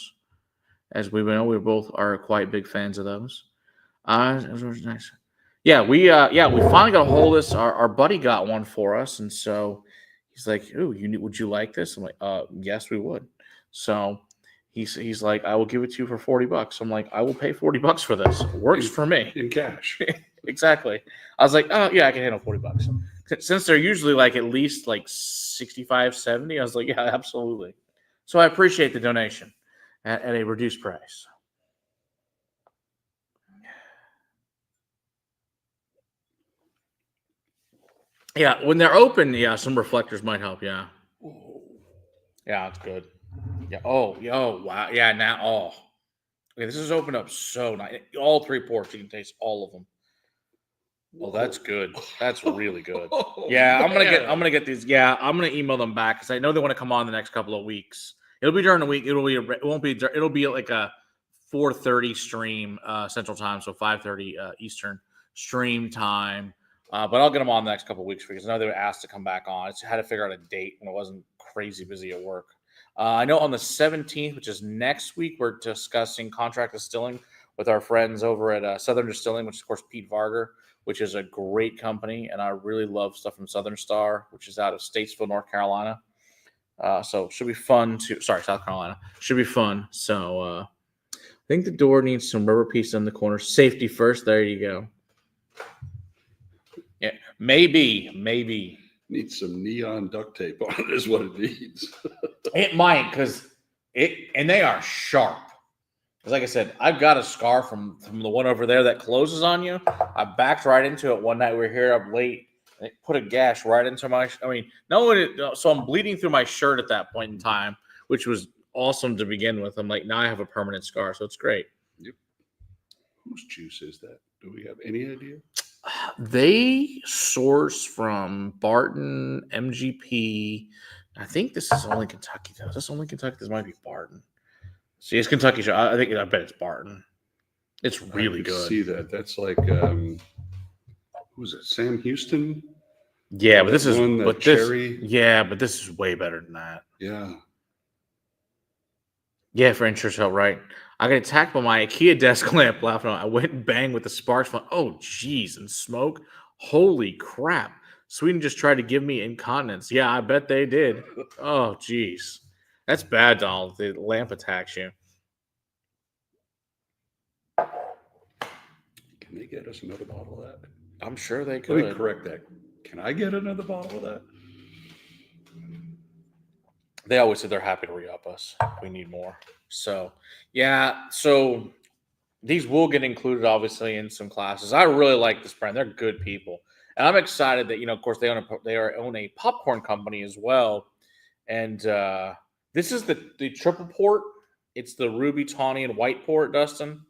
As we know, we both are quite big fans of those. It was nice. Yeah, we finally got a hold of this. Our buddy got one for us, and so he's like, "Ooh, would you like this?" I'm like, yes, we would." So he's like, "I will give it to you for $40." I'm like, "I will pay $40 for this. It works for me in cash." Exactly. I was like, "Oh yeah, I can handle $40." since they're usually like at least like 65, 70, I was like, yeah, absolutely. So I appreciate the donation at a reduced price. Yeah, when they're open, yeah, some reflectors might help. Yeah, yeah, it's good. Yeah. Oh, wow. Yeah. Now, okay. This is opened up so nice. All 3 ports, you can taste all of them. Oh, that's good. That's really good. Yeah, I'm gonna get these. Yeah, I'm gonna email them back because I know they want to come on the next couple of weeks. It'll be during the week. It won't be. It'll be like a 4:30 stream Central Time, so 5:30 Eastern stream time. But I'll get them on the next couple of weeks because I know they were asked to come back on. I just had to figure out a date when it wasn't crazy busy at work. I know on the 17th, which is next week, we're discussing contract distilling with our friends over at Southern Distilling, which is, of course, Pete Varger, which is a great company. And I really love stuff from Southern Star, which is out of Statesville, North Carolina. So it should be fun South Carolina. Should be fun. So I think the door needs some rubber pieces on the corner. Safety first. There you go. Yeah, maybe. Needs some neon duct tape on it is what it needs. It might, because they are sharp. Because like I said, I've got a scar from the one over there that closes on you. I backed right into it one night. We were here up late. And it put a gash right into my. So I'm bleeding through my shirt at that point in time, which was awesome to begin with. I'm like, now I have a permanent scar, so it's great. Yep. Whose juice is that? Do we have any idea? They source from Barton, MGP. I think this is only Kentucky, though. Is this only Kentucky? This might be Barton. See, it's Kentucky. I bet it's Barton. It's really good. See that? That's like who's it? Sam Houston. Yeah, but this is cherry. Yeah, but this is way better than that. Yeah. Yeah, for interest help, right? I got attacked by my IKEA desk lamp laughing. I went and banged with the sparks. Oh, geez, and smoke. Holy crap! Sweden just tried to give me incontinence. Yeah, I bet they did. Oh, geez. That's bad, Donald. The lamp attacks you. Can they get us another bottle of that? I'm sure they could. Let me correct that. Can I get another bottle of that? They always said they're happy to re-up us. We need more. So, yeah. So these will get included, obviously, in some classes. I really like this brand. They're good people. And I'm excited that, of course, they own a popcorn company as well. And this is the triple port. It's the ruby, tawny, and white port, Dustin.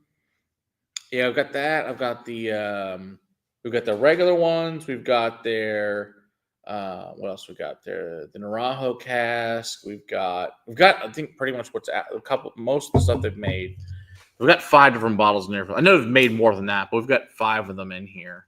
Yeah, I've got that. I've got we've got the regular ones. We've got their what else we got there? The Narajo cask. We've got I think pretty much most of the stuff they've made. We've got 5 different bottles in there. I know they've made more than that, but we've got 5 of them in here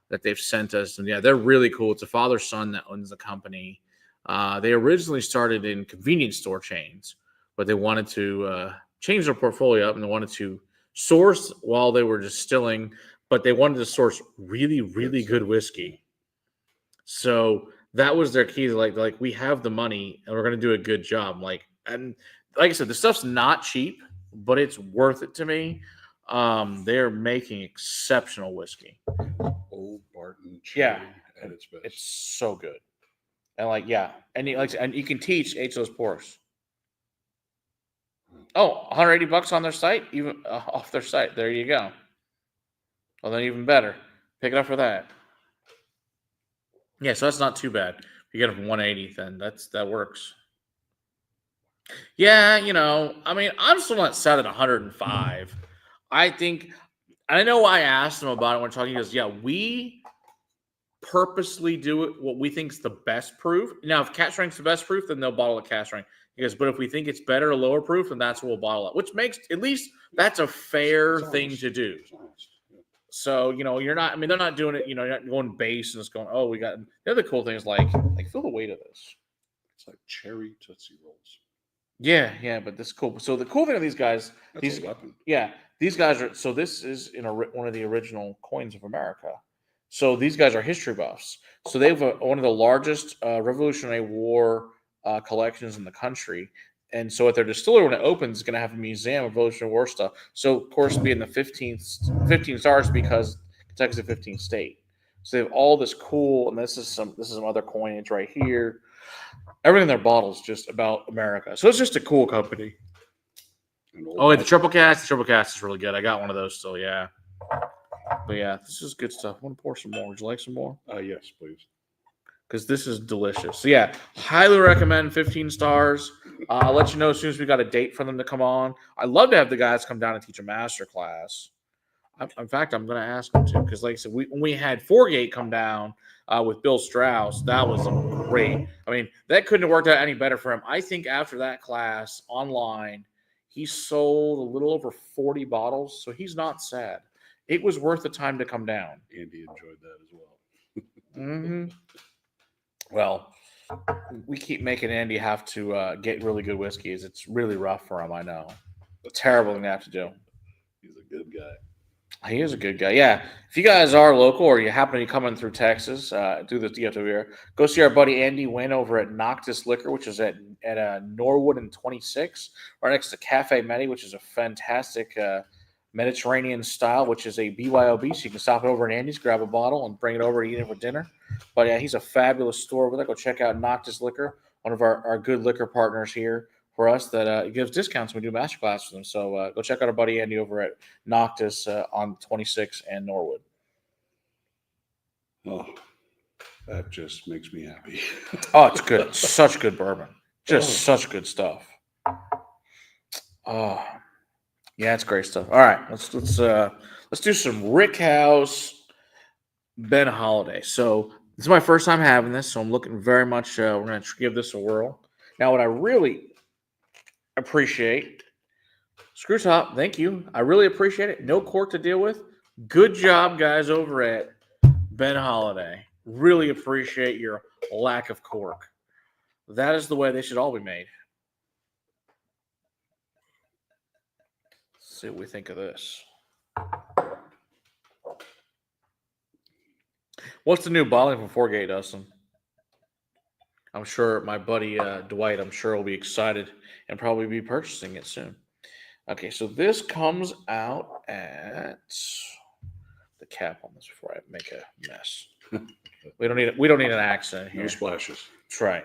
that they've sent us. And yeah, they're really cool. It's a father-son that owns the company. They originally started in convenience store chains, but they wanted to change their portfolio up, and they wanted to source while they were distilling, but they wanted to source really, really good whiskey. So that was their key. Like we have the money, and we're going to do a good job. And like I said, the stuff's not cheap, but it's worth it to me. They're making exceptional whiskey. Old Barton cherry at its best. It's so good. And and you can teach those pours. Oh, $180 on their site, even off their site. There you go. Well, then even better. Pick it up for that. Yeah, so that's not too bad. If you get it from 180, then that works. Yeah, I'm still not set at 105. I think, and I know I asked him about it when talking. He goes, "Yeah, we purposely do it what we think is the best proof. Now, if cask strength's the best proof, then they'll bottle a cask strength." He goes, "But if we think it's better or lower proof, then that's what we'll bottle it." Which makes, at least that's a fair thing to do. So, you're not, they're not doing it, you're not going base and just going, oh, we got, the other cool thing is like feel the weight of this. It's like cherry Tootsie Rolls. Yeah, but this is cool. So the cool thing of these guys, that's a weapon. Yeah, these guys are, so this is one of the original coins of America. So these guys are history buffs. So they have one of the largest Revolutionary War collections in the country. And so at their distillery, when it opens, it's going to have a museum of Revolutionary War stuff. So, of course, being the 15 stars because Kentucky's a 15th state. So they have all this cool, and this is some other coinage right here. Everything in their bottle is just about America. So it's just a cool company. Oh, wait, the triple cast. The triple cast is really good. I got one of those still, yeah. But yeah, this is good stuff. I want to pour some more. Would you like some more? Yes, please. Because this is delicious. So yeah, highly recommend. 15 stars. I'll let you know as soon as we got a date for them to come on. I'd love to have the guys come down and teach a master class. In fact, I'm going to ask them to, because like I said, when we had Forgate come down with Bill Strauss, that was great. I mean, that couldn't have worked out any better for him. I think after that class online, he sold a little over 40 bottles, so he's not sad. It was worth the time to come down. Andy enjoyed that as well. Mm-hmm. Well, we keep making Andy have to get really good whiskeys. It's really rough for him, I know. A terrible thing to have to do. He's a good guy. He is a good guy. Yeah. If you guys are local or you happen to be coming through Texas, do the DFW, go see our buddy Andy Wynn over at Noctis Liquor, which is at Norwood and 26, right next to Cafe Medi, which is a fantastic Mediterranean style, which is a BYOB. So you can stop over at Andy's, grab a bottle, and bring it over and eat it for dinner. But yeah, he's a fabulous store over there. Go check out Noctis Liquor, one of our good liquor partners here for us that gives discounts when we do masterclass for them. So go check out our buddy Andy over at Noctis on 26 and Norwood. Oh, that just makes me happy. Oh, it's good. Such good bourbon. Just such good stuff. Oh, yeah, it's great stuff. All right, let's do some Rickhouse Ben Holiday. So this is my first time having this, so I'm looking very much. We're going to give this a whirl. Now, what I really appreciate, screw top, thank you. I really appreciate it. No cork to deal with. Good job, guys, over at Ben Holiday. Really appreciate your lack of cork. That is the way they should all be made. Let's see what we think of this. What's the new bottling from Forgate, Dustin? I'm sure my buddy Dwight, I'm sure will be excited and probably be purchasing it soon. Okay, so this comes out at the cap on this before I make a mess. We don't need an accent here. No splashes. That's right.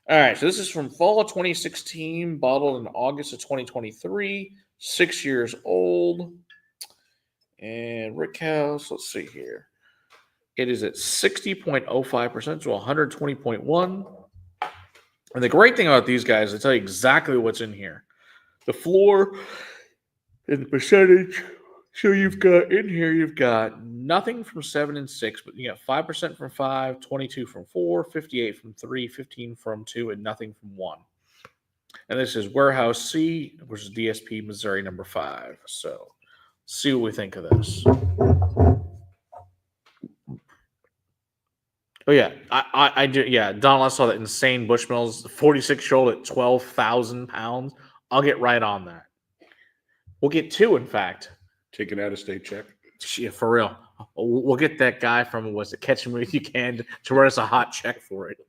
All right, so this is from fall of 2016, bottled in August of 2023, 6 years old. And Rickhouse, let's see here. It is at 60.05% to 120.1. And the great thing about these guys, they tell you exactly what's in here. The floor and the percentage. So you've got nothing from 7 and 6, but you got 5% from 5, 22 from 4, 58 from 3, 15 from 2, and nothing from 1. And this is Warehouse C, which is DSP Missouri number 5. So see what we think of this. Oh yeah, I do. Yeah, Donald, I saw that insane Bushmills 46 shoulder at 12,000 pounds. I'll get right on that. We'll get 2, in fact. Take an out-of-state check. Yeah, for real. We'll get that guy from Catch Him If You Can to write us a hot check for it.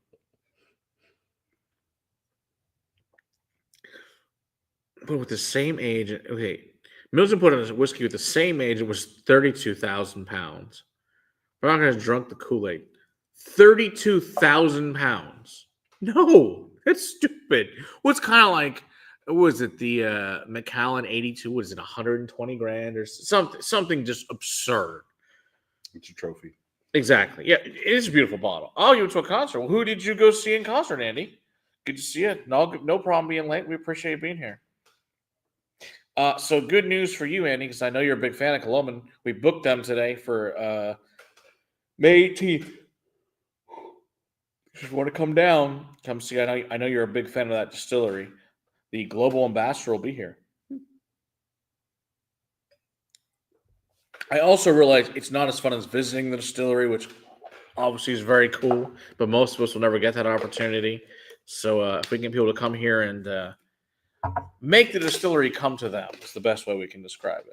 But with the same age, okay, Milton put on his whiskey with the same age. It was 32,000 pounds. We're not going to drunk the Kool-Aid. 32,000 pounds. No, that's stupid. What's kind of like, was it the Macallan 82? Was it 120 grand or something just absurd? It's a trophy. Exactly. Yeah, it is a beautiful bottle. Oh, you went to a concert. Well, who did you go see in concert, Andy? Good to see you. No problem being late. We appreciate you being here. So good news for you, Andy, because I know you're a big fan of Coloman. We booked them today for May 18th. If you want to come down, come see. I know you're a big fan of that distillery. The global ambassador will be here. I also realize it's not as fun as visiting the distillery, which obviously is very cool, but most of us will never get that opportunity. So if we can get people to come here and make the distillery come to them, it's the best way we can describe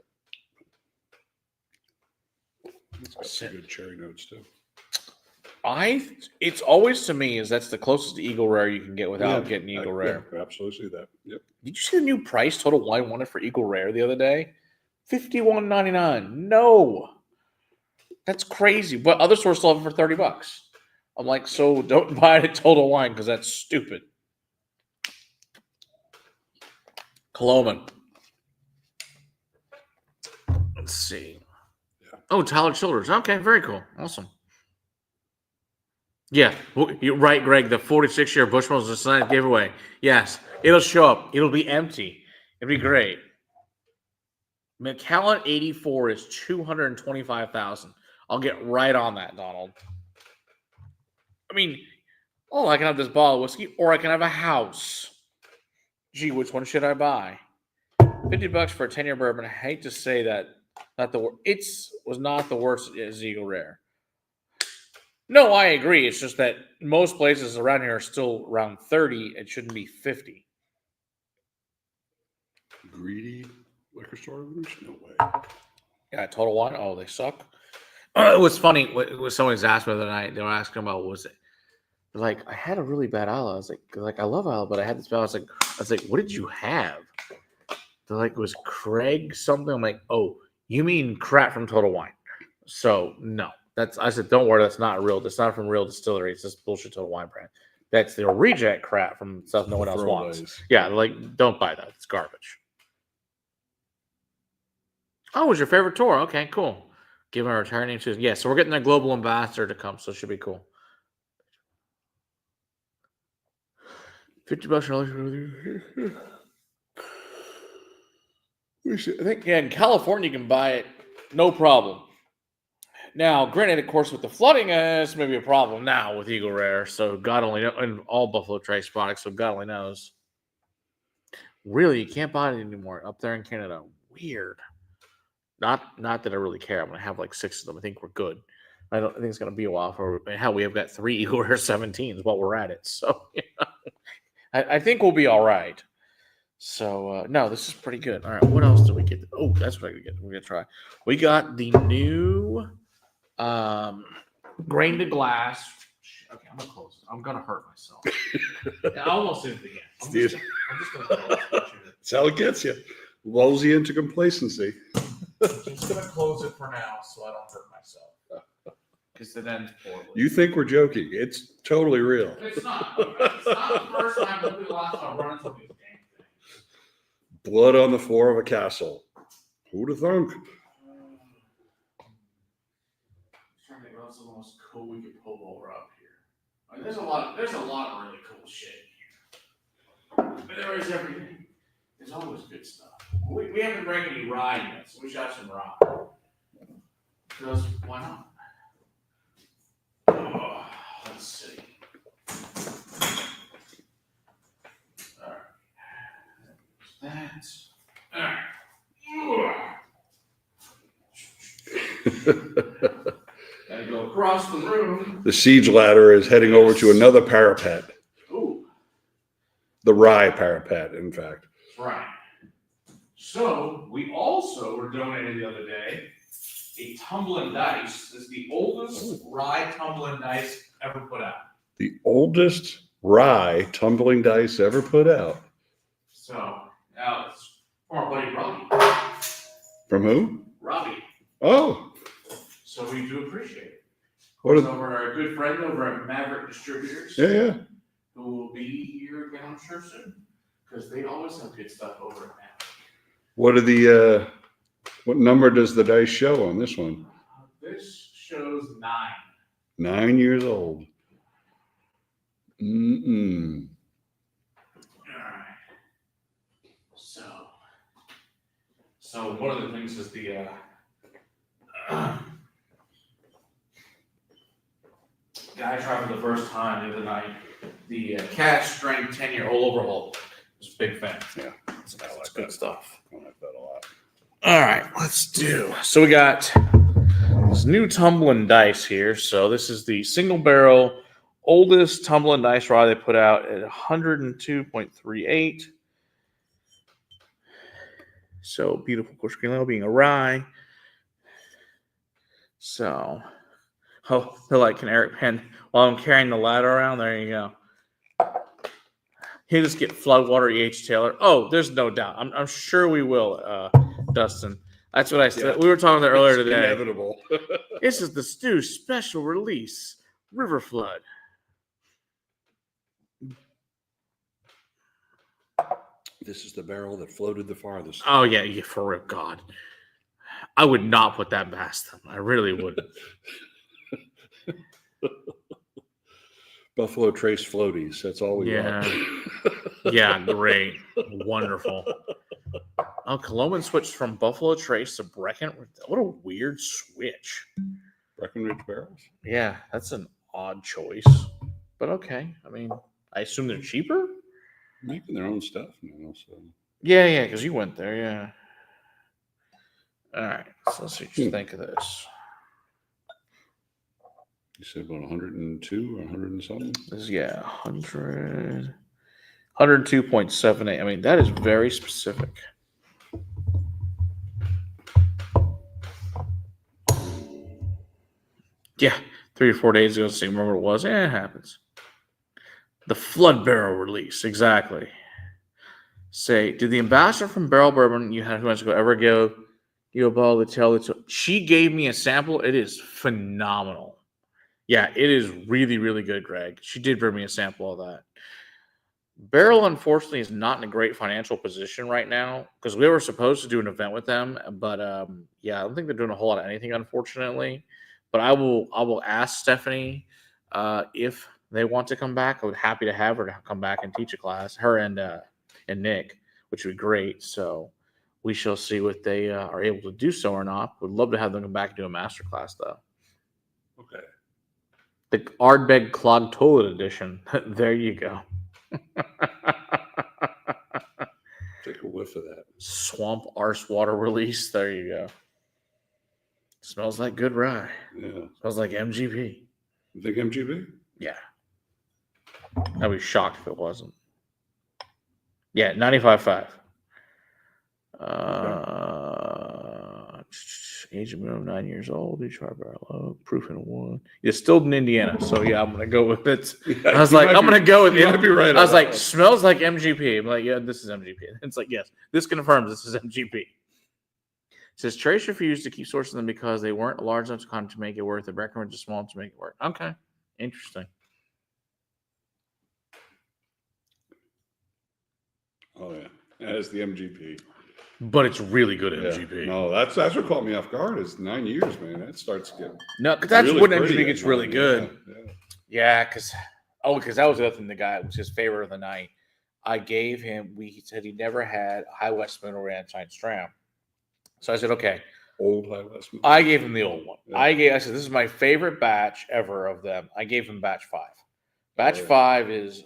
it. It's got some good cherry notes too. It's always to me is that's the closest to Eagle Rare you can get without getting Eagle Rare. Yeah, absolutely see that. Yep. Did you see the new price Total Wine wanted for Eagle Rare the other day? $51.99. No, That's crazy. But other stores sell it for $30. I'm like, so don't buy it at Total Wine because that's stupid. Coloman. Let's see. Yeah. Oh, Tyler Childers. Okay, very cool. Awesome. Yeah, you're right, Greg. The 46-year Bushmills Design giveaway. Yes, it'll show up. It'll be empty. It'll be great. Macallan 84 is $225,000. I'll get right on that, Donald. I mean, I can have this bottle of whiskey, or I can have a house. Gee, which one should I buy? $50 for a 10-year bourbon. I hate to say that. Was not the worst as Eagle Rare. No, I agree. It's just that most places around here are still around 30. It shouldn't be 50. Greedy liquor store owners? No way. Yeah, Total Wine. Oh, they suck. It was funny. It was someone's asked me the other night. They were asking about what was it? They're like, I had a really bad Isla. I was like, I love Isla, but I had this bad. I was like, what did you have? They're like, it was Craig something. I'm like, oh, you mean crap from Total Wine? So no. I said, don't worry, that's not real. That's not from real distillery. It's just bullshit Total Wine brand. That's the reject crap from stuff no one else wants. Yeah, like, don't buy that. It's garbage. Oh, was your favorite tour? Okay, cool. Give him a returning to. Yeah, so we're getting a global ambassador to come, so it should be cool. $50. I think in California you can buy it, no problem. Now, granted, of course, with the flooding, it's maybe a problem now with Eagle Rare. So God only knows, and all Buffalo Trace products. So God only knows. Really, you can't buy it anymore up there in Canada. Weird. Not that I really care. I'm gonna have like 6 of them. I think we're good. I think it's gonna be a while for. Hell, we have got 3 Eagle Rare 17s while we're at it. So I think we'll be all right. So no, this is pretty good. All right, what else did we get? Oh, that's what I get. We're gonna try. We got the new. Grain to glass. Okay, I'm gonna close it. I'm gonna hurt myself. I almost did it again. I'm just gonna close it. That's how it gets you. Lulls you into complacency. I'm just gonna close it for now so I don't hurt myself. Because it ends poorly. You think we're joking? It's totally real. It's not. It's not the first time I've the last time I run into these damn things. Blood on the floor of a castle. Who'd have thunk? What's the most cool we could pull over up here? I mean, there's a lot of really cool shit here. But there is everything. There's always good stuff. We haven't drank any rye yet, so we shot some rye. Because why not? Oh, let's see. All right. That. All right. Gotta go across the room. The siege ladder is heading over to another parapet. Ooh. The rye parapet, in fact. That's right. So, we also were donated the other day a tumbling dice. This is the oldest rye tumbling dice ever put out. The oldest rye tumbling dice ever put out. So, now it's from our buddy Robbie. From who? Robbie. Oh. So we do appreciate it. What is over our good friend over at Maverick Distributors. Yeah. Who will be here again, I'm sure, soon. Because they always have good stuff over at Maverick. What are the what number does the dice show on this one? This shows 9. 9 years old. Mm-mm. All right. So one of the things is the guy tried for the first time the other night the cash strength 10-year old overhaul. I was a big fan. Yeah, that's good stuff. I like that a lot. All right, let's do. So we got this new tumbling dice here. So this is the single barrel oldest tumbling dice rye they put out at 102.38. So beautiful, of course, green label being a rye. So, they're like, can Eric Penn, while I'm carrying the ladder around, there you go. He'll just get Floodwater E.H. Taylor. Oh, there's no doubt. I'm sure we will, Dustin. That's what I said. Yeah. We were talking about earlier today. Inevitable. This is the Stew special release, River Flood. This is the barrel that floated the farthest. Oh, yeah, for real. God. I would not put that past them. I really wouldn't. Buffalo Trace floaties. That's all we got. Yeah, great. Wonderful. Oh, Coloman switched from Buffalo Trace to Breckenridge. What a weird switch. Breckenridge barrels? Yeah, that's an odd choice. But okay. I mean, I assume they're cheaper? Making their own stuff now. So. Yeah, because you went there, yeah. All right, so let's see what you think of this. You said about 102 or 100 and something? This is, 100, 102.78. I mean, that is very specific. Yeah, 3 or 4 days ago, so you remember what it was? It happens. The Flood Barrel release, exactly. Say, did the ambassador from Barrel Bourbon you had 2 months ago ever give you a bottle to tell it? She gave me a sample. It is phenomenal. Yeah, it is really, really good, Greg. She did bring me a sample of that. Barrel, unfortunately, is not in a great financial position right now because we were supposed to do an event with them, but I don't think they're doing a whole lot of anything, unfortunately. But I will ask Stephanie if they want to come back. I would be happy to have her to come back and teach a class, her and Nick, which would be great. So we shall see what they are able to do so or not. Would love to have them come back and do a master class, though. Okay. The Ardbeg Clogged Toilet Edition. There you go. Take a whiff of that. Swamp Arse Water Release. There you go. Smells like good rye. Yeah. Smells like MGP. You think MGP? Yeah. I'd be shocked if it wasn't. Yeah, 95.5. Age of minimum 9 years old. Each barrel oak. Proof in 1. It's still in Indiana, so yeah, I'm gonna go with it. Yeah, I was like, I'm gonna go with it. Might be right. I was like, smells like MGP. I'm like, yeah, this is MGP. It's like, yes, this confirms this is MGP. It says Trace refused to keep sourcing them because they weren't large enough to make it worth it. Breckenridge is small enough to make it work. Okay, interesting. Oh yeah, that is the MGP. But it's really good MGP. No, that's what caught me off guard. Is 9 years, man. That starts getting because that's really when MGP gets really good. Yeah, because that was the other thing. The guy was his favorite of the night. I gave him. He said he never had High West Middle Ranchine Stram. So I said, okay. Old High West. I gave him the old one. Yeah. I said, this is my favorite batch ever of them. I gave him batch 5. Batch 5 is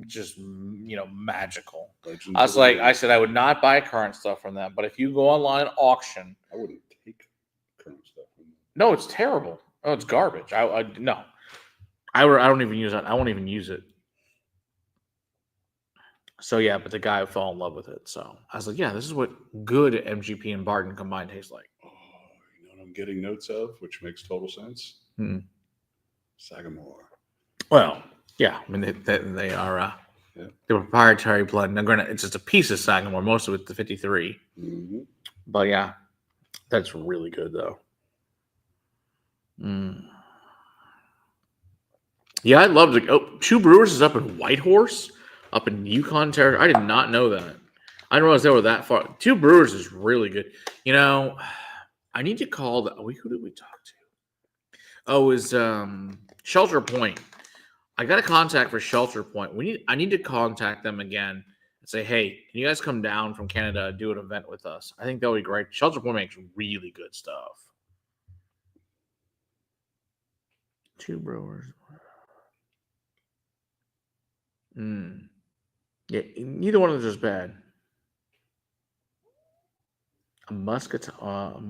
just, magical. Legends I said I would not buy current stuff from them, but if you go online auction, I wouldn't take current stuff from them. No, it's terrible. Oh, it's garbage. I don't even use it. I won't even use it. So yeah, but the guy fell in love with it. So I was like, yeah, this is what good MGP and Barton combined tastes like. Oh, you know what I'm getting notes of, which makes total sense. Sagamore. Well, yeah, I mean they are the proprietary blend. Now, granted, it's just a piece of Sagamore, most of it's the 53. Mm-hmm. But yeah, that's really good though. Yeah, I'd love to. Oh, Two Brewers is up in Whitehorse, up in Yukon territory. I did not know that. I didn't realize they were that far. Two Brewers is really good. I need to call who did we talk to? Oh, it was Shelter Point. I got a contact for Shelter Point. I need to contact them again and say, hey, can you guys come down from Canada and do an event with us? I think that would be great. Shelter Point makes really good stuff. Two Brewers. Yeah, neither one of those is bad. A Moscato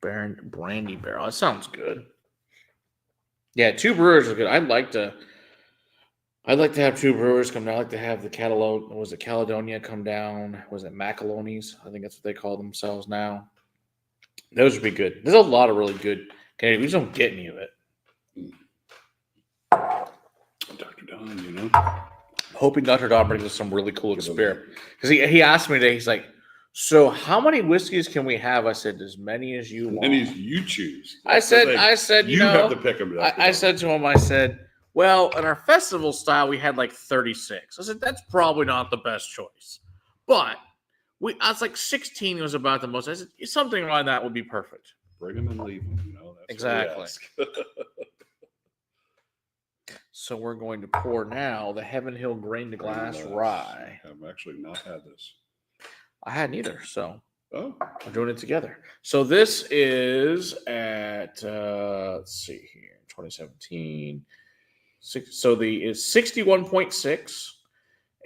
brandy barrel. That sounds good. Yeah, Two Brewers is good. I'd like to have Two Brewers come down. I'd like to have the Caledonia come down? Was it Macalonies? I think that's what they call themselves now. Those would be good. There's a lot of really good Canadian. We just don't get any of it. Dr. Don, Hoping Dr. Don brings us some really cool experience. Because he asked me today, he's like, So how many whiskeys can we have? I said, as many as you want. Many as you choose. I said, you have to pick them. I said to him, well, in our festival style, we had like 36. I said, that's probably not the best choice. But I was like 16 was about the most. I said, something like that would be perfect. Bring them and leave them, That's exactly. So we're going to pour now the Heaven Hill Grain to Glass Rye. I've actually not had this. I hadn't either, so we're doing it together. So this is at, let's see here, 2017. So is 61.6,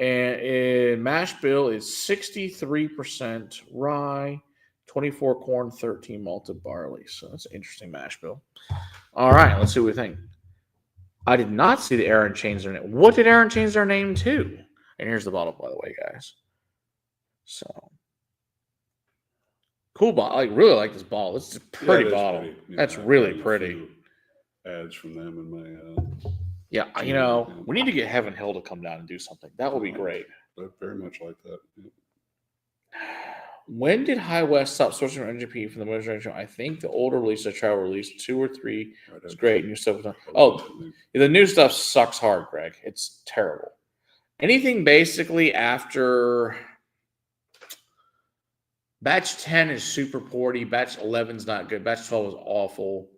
and in mash bill is 63% rye, 24 corn, 13 malted barley. So that's an interesting mash bill. All right, let's see what we think. I did not see the Aaron change their name. What did Aaron change their name to? And here's the bottle, by the way, guys. So cool bottle. I really like this bottle. It's a pretty bottle. Pretty. Yeah, that's really pretty. Ads from them in my. We need to get Heaven Hill to come down and do something. That would be great. I very much like that. Yeah. When did High West stop sourcing from NGP from the most generation? I think the older release, the travel release, 2 or 3 is great. New stuff. The new stuff sucks hard, Greg. It's terrible. Anything basically after batch 10 is super porty. Batch 11 is not good. Batch 12 is awful.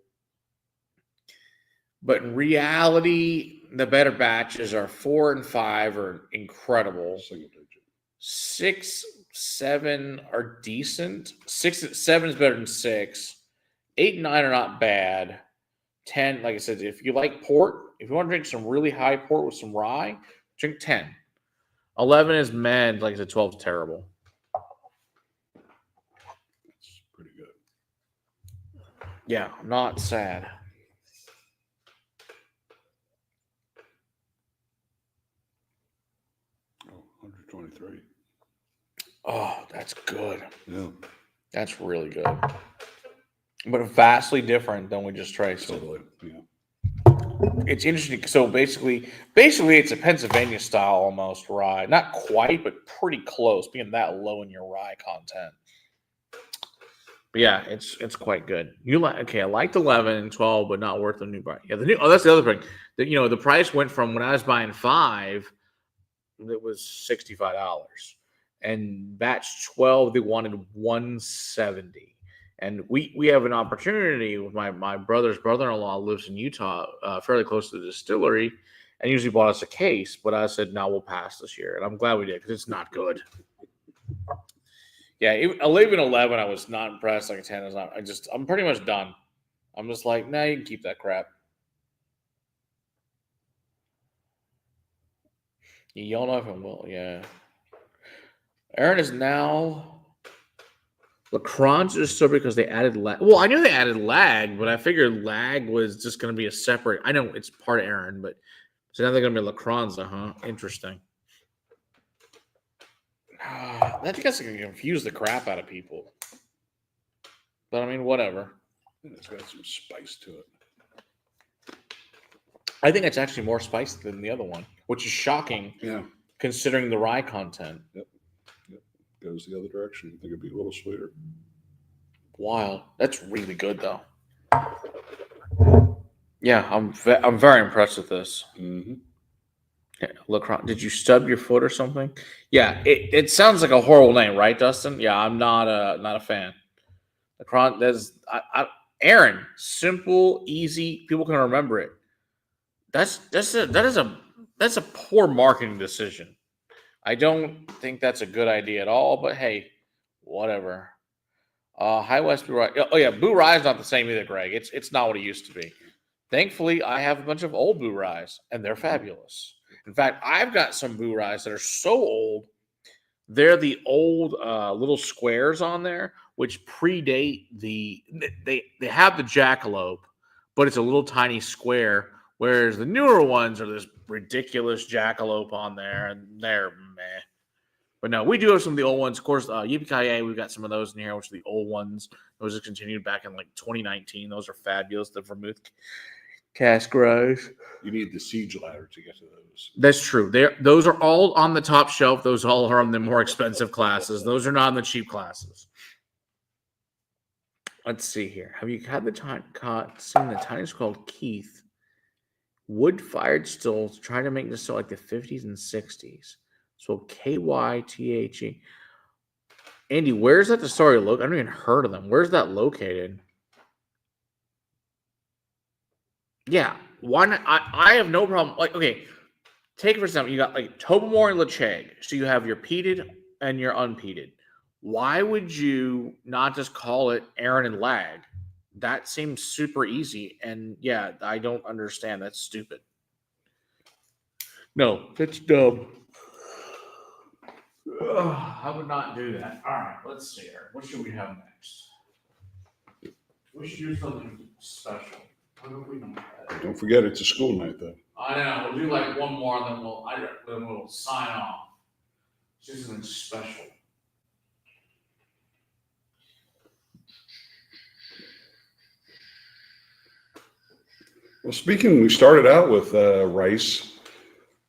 But in reality, the better batches are 4 and 5 are incredible. 6, 7 are decent. 7 is better than 6. 8 and 9 are not bad. 10, like I said, if you like port, if you want to drink some really high port with some rye, drink 10. 11 is meh. Like I said, 12 is terrible. That's pretty good. Yeah, I'm not sad. Oh, 123. Oh, that's good. Yeah. That's really good. But vastly different than we just traced. Totally. Yeah. It's interesting. So basically it's a Pennsylvania style almost rye. Not quite, but pretty close, being that low in your rye content. But yeah, it's quite good. I liked 11 and 12, but not worth the new buy. Yeah, that's the other thing. The price went from when I was buying 5, it was $65. And batch 12, they wanted $170. And we have an opportunity with my brother's brother-in-law lives in Utah, fairly close to the distillery, and usually bought us a case. But I said, no, we'll pass this year. And I'm glad we did because it's not good. Yeah, even 11, I was not impressed. Like a 10 is not. I'm pretty much done. I'm just like, nah, you can keep that crap. You don't know if it will, yeah. Aaron is now Lacrons is still because they added lag. Well, I knew they added lag, but I figured lag was just going to be a separate. I know it's part of Aaron, but so now they're going to be Lacrons, huh? Interesting. I think that's going to confuse the crap out of people. But I mean, whatever. It's got some spice to it. I think it's actually more spicy than the other one, which is shocking. Yeah. Considering the rye content. Yep. Goes the other direction. You think it'd be a little sweeter. Wow, that's really good though. Yeah, I'm very impressed with this. Mm-hmm. Yeah, Lacron, did you stub your foot or something? Yeah, it sounds like a horrible name, right, Dustin? Yeah, I'm not a fan. Lacron, Aaron, simple, easy. People can remember it. That is a poor marketing decision. I don't think that's a good idea at all, but hey, whatever. High West Boo Rye. Oh yeah, Boo Rye is not the same either, Greg. It's not what it used to be. Thankfully, I have a bunch of old Boo Ryes, and they're fabulous. In fact, I've got some Boo Ryes that are so old, they're the old little squares on there, which predate they have the jackalope, but it's a little tiny square. Whereas the newer ones are this ridiculous jackalope on there, and they're meh. But no, we do have some of the old ones. Of course, Yippee-Ki-Yay, we've got some of those in here, which are the old ones. Those are continued back in like 2019. Those are fabulous. The vermouth cask grows. You need the siege ladder to get to those. That's true. Those are all on the top shelf. Those all are on the more expensive classes. Those are not in the cheap classes. Let's see here. Have you had seen the tiniest called Keith? Wood-fired stills, trying to make this still like the 50s and 60s. So Kythe. Andy, where's that distillery located? I haven't even heard of them. Where's that located? Yeah, why not? I have no problem. Like, okay, take it for example. You got like Tobermory and Lecheg. So you have your peated and your unpeated. Why would you not just call it Aaron and Lag? That seems super easy. And yeah, I don't understand. That's stupid. No, that's dumb. I would not do that. All right, let's see here. What should we have next? We should do something special. What if we don't? Don't forget, it's a school night, though. I know. We'll do like one more, and then we'll sign off. Just something special. Well, we started out with rice.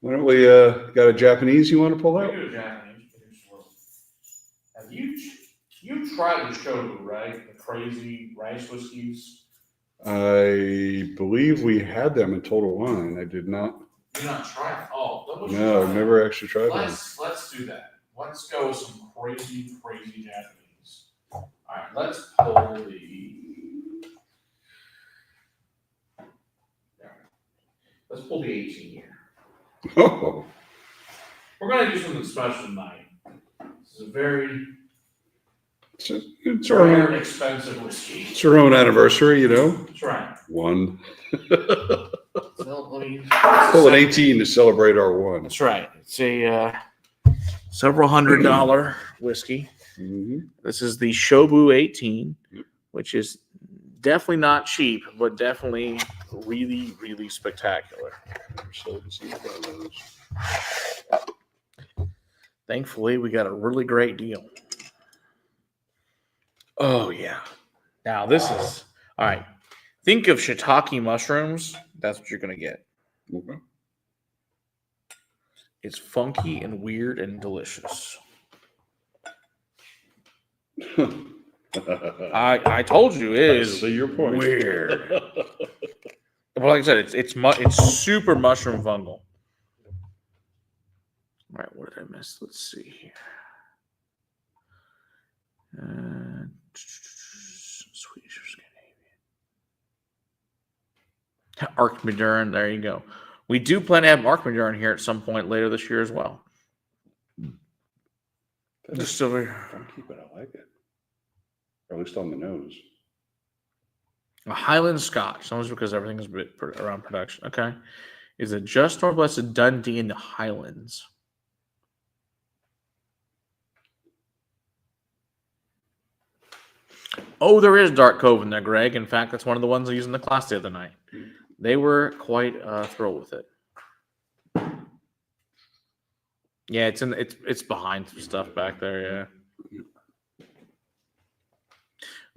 Why don't we got a Japanese you want to pull out? We do a Japanese. Have you tried the shogu, right? The crazy rice whiskeys. I believe we had them in Total Wine. I did not. You not try it? Oh, no, I've never actually tried them. Let's do that. Let's go with some crazy Japanese. All right, let's pull the. Let's pull the 18 here. Oh. We're gonna do something special tonight. This is a very it's our own expensive whiskey. It's our own anniversary, you know. That's right. One. So, pull an 18 to celebrate our one. That's right. It's a several $100 whiskey. Mm-hmm. This is the Shobu 18, which is definitely not cheap, but definitely really, really spectacular. Thankfully, we got a really great deal. Oh, yeah. Now, this is... All right. Think of shiitake mushrooms. That's what you're going to get. Okay. It's funky and weird and delicious. I told you it is your point. Weird. But like I said, it's super mushroom fungal. All right, what did I miss? Let's see here. Swedish or Scandinavian. Arkmaduren, there you go. We do plan to have Arkmaduren here at some point later this year as well. Just over here. Funky, but I like it. Or at least on the nose. A Highland Scotch. Almost because everything is a bit around production. Okay. Is it just northwest of Dundee in the Highlands? Oh, there is Dark Cove in there, Greg. In fact, that's one of the ones I used in the class the other night. They were quite thrilled with it. Yeah, it's behind some stuff back there. Yeah.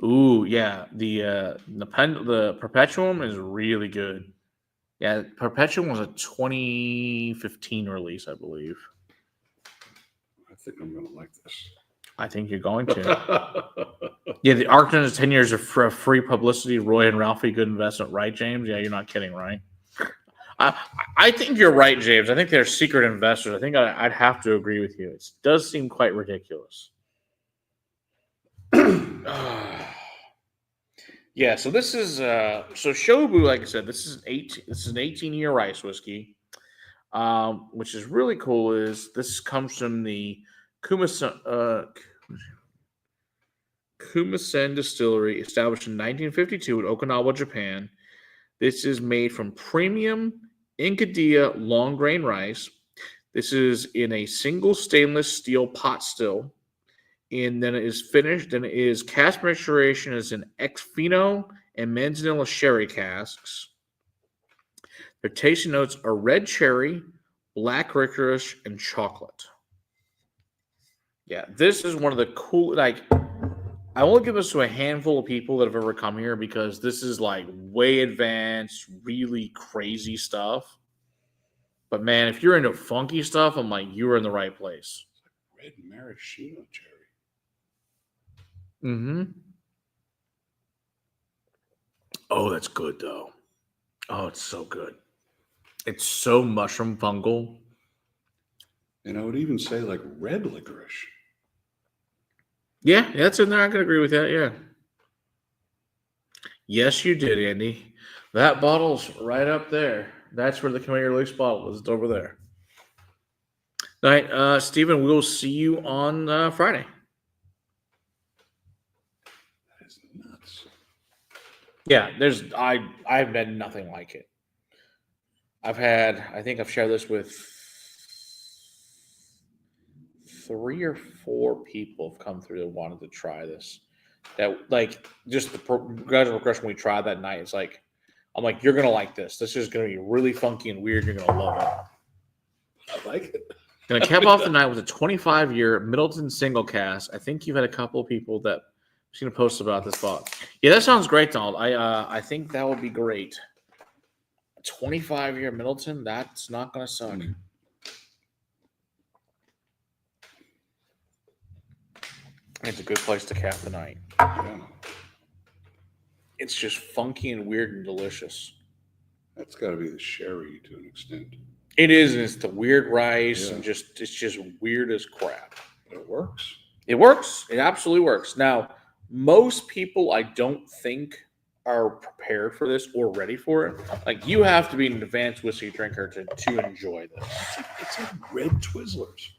Ooh, yeah. The Perpetuum is really good. Yeah, Perpetuum was a 2015 release, I believe. I think I'm going to like this. I think you're going to. Yeah, the Arkton is 10 years of free publicity. Roy and Ralphie, good investment, right, James? Yeah, you're not kidding, right? I think you're right, James. I think they're secret investors. I think I'd have to agree with you. It does seem quite ridiculous. Yeah, so this is so Shobu, like I said, this is an 18-year rice whiskey. Which is really cool is this comes from the Kumasen Distillery, established in 1952 in Okinawa, Japan. This is made from premium Encadia long grain rice. This is in a single stainless steel pot still. And then it is finished. Then it is cask maturation is in Ex-Fino and Manzanilla sherry casks. Their tasting notes are red cherry, black licorice, and chocolate. Yeah, this is one of the cool, like, I only give this to a handful of people that have ever come here because this is like way advanced, really crazy stuff. But man, if you're into funky stuff, I'm like, you're in the right place. Red maraschino cherry. Mm-hmm. Oh, that's good though. Oh, it's so good. It's so mushroom fungal. And I would even say like red licorice. Yeah, that's in there. I can agree with that. Yeah. Yes, you did, Andy. That bottle's right up there. That's where the Come Here Release bottle is. It's over there. All right, Stephen, we'll see you on Friday. That is nuts. Yeah, I've had nothing like it. I think I've shared this with 3 or 4 people have come through that wanted to try this. That like just the gradual progression we tried that night. It's like I'm like, you're gonna like this. This is gonna be really funky and weird. You're gonna love it. I like it. Gonna cap off the night with a 25-year Middleton single cast. I think you've had a couple of people that have seen a post about this bot. Yeah, that sounds great, Donald. I think that would be great. A 25-year Middleton, that's not gonna suck. It's a good place to cap the night. Yeah. It's just funky and weird and delicious. That's got to be the sherry to an extent. It is, and it's the weird rice, and it's just weird as crap. But it works. It works. It absolutely works. Now, most people I don't think are prepared for this or ready for it. Like you have to be an advanced whiskey drinker to enjoy this. It's like red Twizzlers.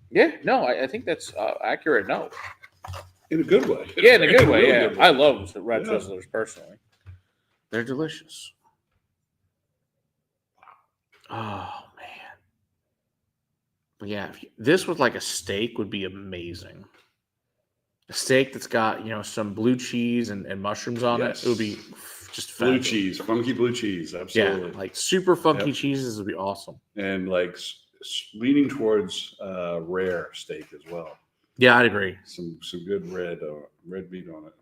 Yeah, no, I think that's accurate. No, in a good way. Yeah, in a good way. Yeah, I love red Twizzlers personally. They're delicious. Oh man, but yeah, this with like a steak would be amazing. A steak that's got some blue cheese and mushrooms on it. It would be just blue cheese, funky blue cheese. Absolutely, yeah, like super funky cheeses would be awesome. And like leaning towards rare steak as well. Yeah, I'd agree. Some good red meat on it.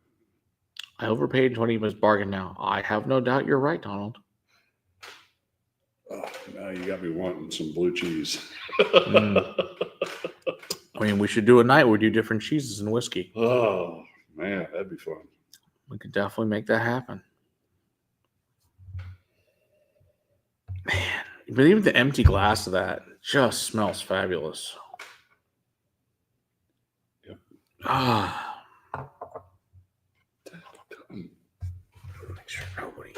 I overpaid 20 was bargain now. I have no doubt you're right, Donald. Oh, now you got me wanting some blue cheese. I mean, we should do a night where we do different cheeses and whiskey. Oh, man, that'd be fun. We could definitely make that happen. Man, but even the empty glass of that just smells fabulous. Yep. Ah. Make sure nobody.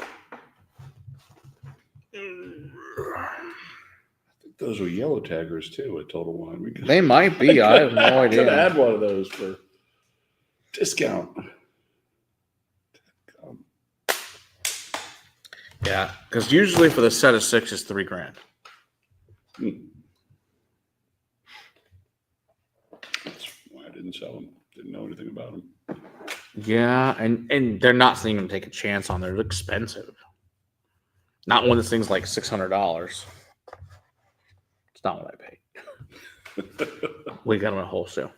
I think those are yellow taggers too at Total Wine. They might be. I have no idea. Could add one of those for discount. Yeah, because usually for the set of 6 is $3,000. That's why I didn't sell them. Didn't know anything about them. Yeah, and they're not saying to take a chance on. They're expensive. Not when this thing's like $600. It's not what I paid. We got them at wholesale.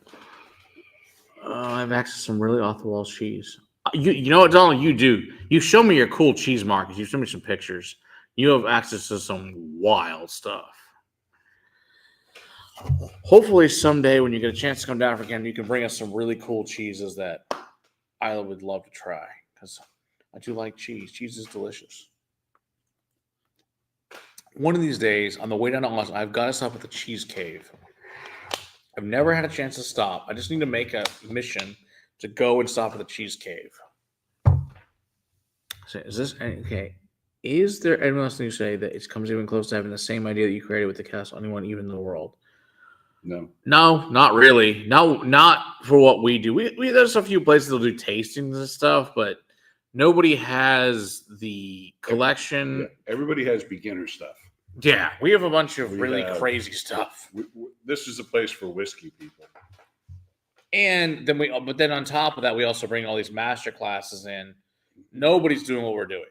I have access to some really off-the-wall cheese. You know what, Donald? You do. You show me your cool cheese markets. You show me some pictures. You have access to some wild stuff. Hopefully someday when you get a chance to come down for Canada, you can bring us some really cool cheeses that I would love to try because I do like cheese. Cheese is delicious. One of these days, on the way down to Austin, I've got to stop at the Cheese Cave. I've never had a chance to stop. I just need to make a mission to go and stop at the Cheese Cave. So is this okay? Is there anyone else you say that it comes even close to having the same idea that you created with the castle? Anyone even in the world? No, not really. No, not for what we do. We there's a few places that'll do tastings and stuff, but nobody has the collection. Yeah, everybody has beginner stuff. Yeah, we have a bunch of really crazy stuff. This is a place for whiskey people. And then but then on top of that, we also bring all these master classes in. Nobody's doing what we're doing.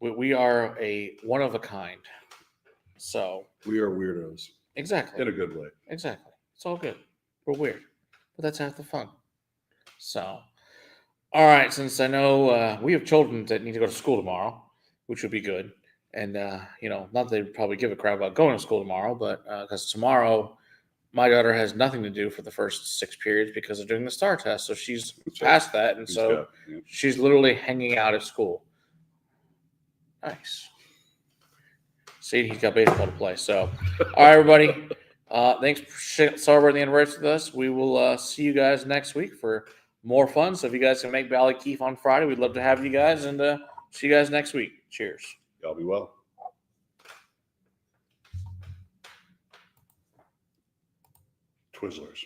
We are a one of a kind. So we are weirdos. Exactly. In a good way. Exactly. It's all good. We're weird, but that's half the fun. So, All right, since I know we have children that need to go to school tomorrow, which would be good. And, not that they'd probably give a crap about going to school tomorrow, but because tomorrow my daughter has nothing to do for the first 6 periods because they're doing the STAR test. So she's past that. And so she's literally hanging out at school. Nice. See, he's got baseball to play. So, all right, everybody. Thanks for celebrating the anniversary with us. We will see you guys next week for more fun. So if you guys can make Ballykeefe on Friday, we'd love to have you guys, and see you guys next week. Cheers. Y'all be well. Twizzlers.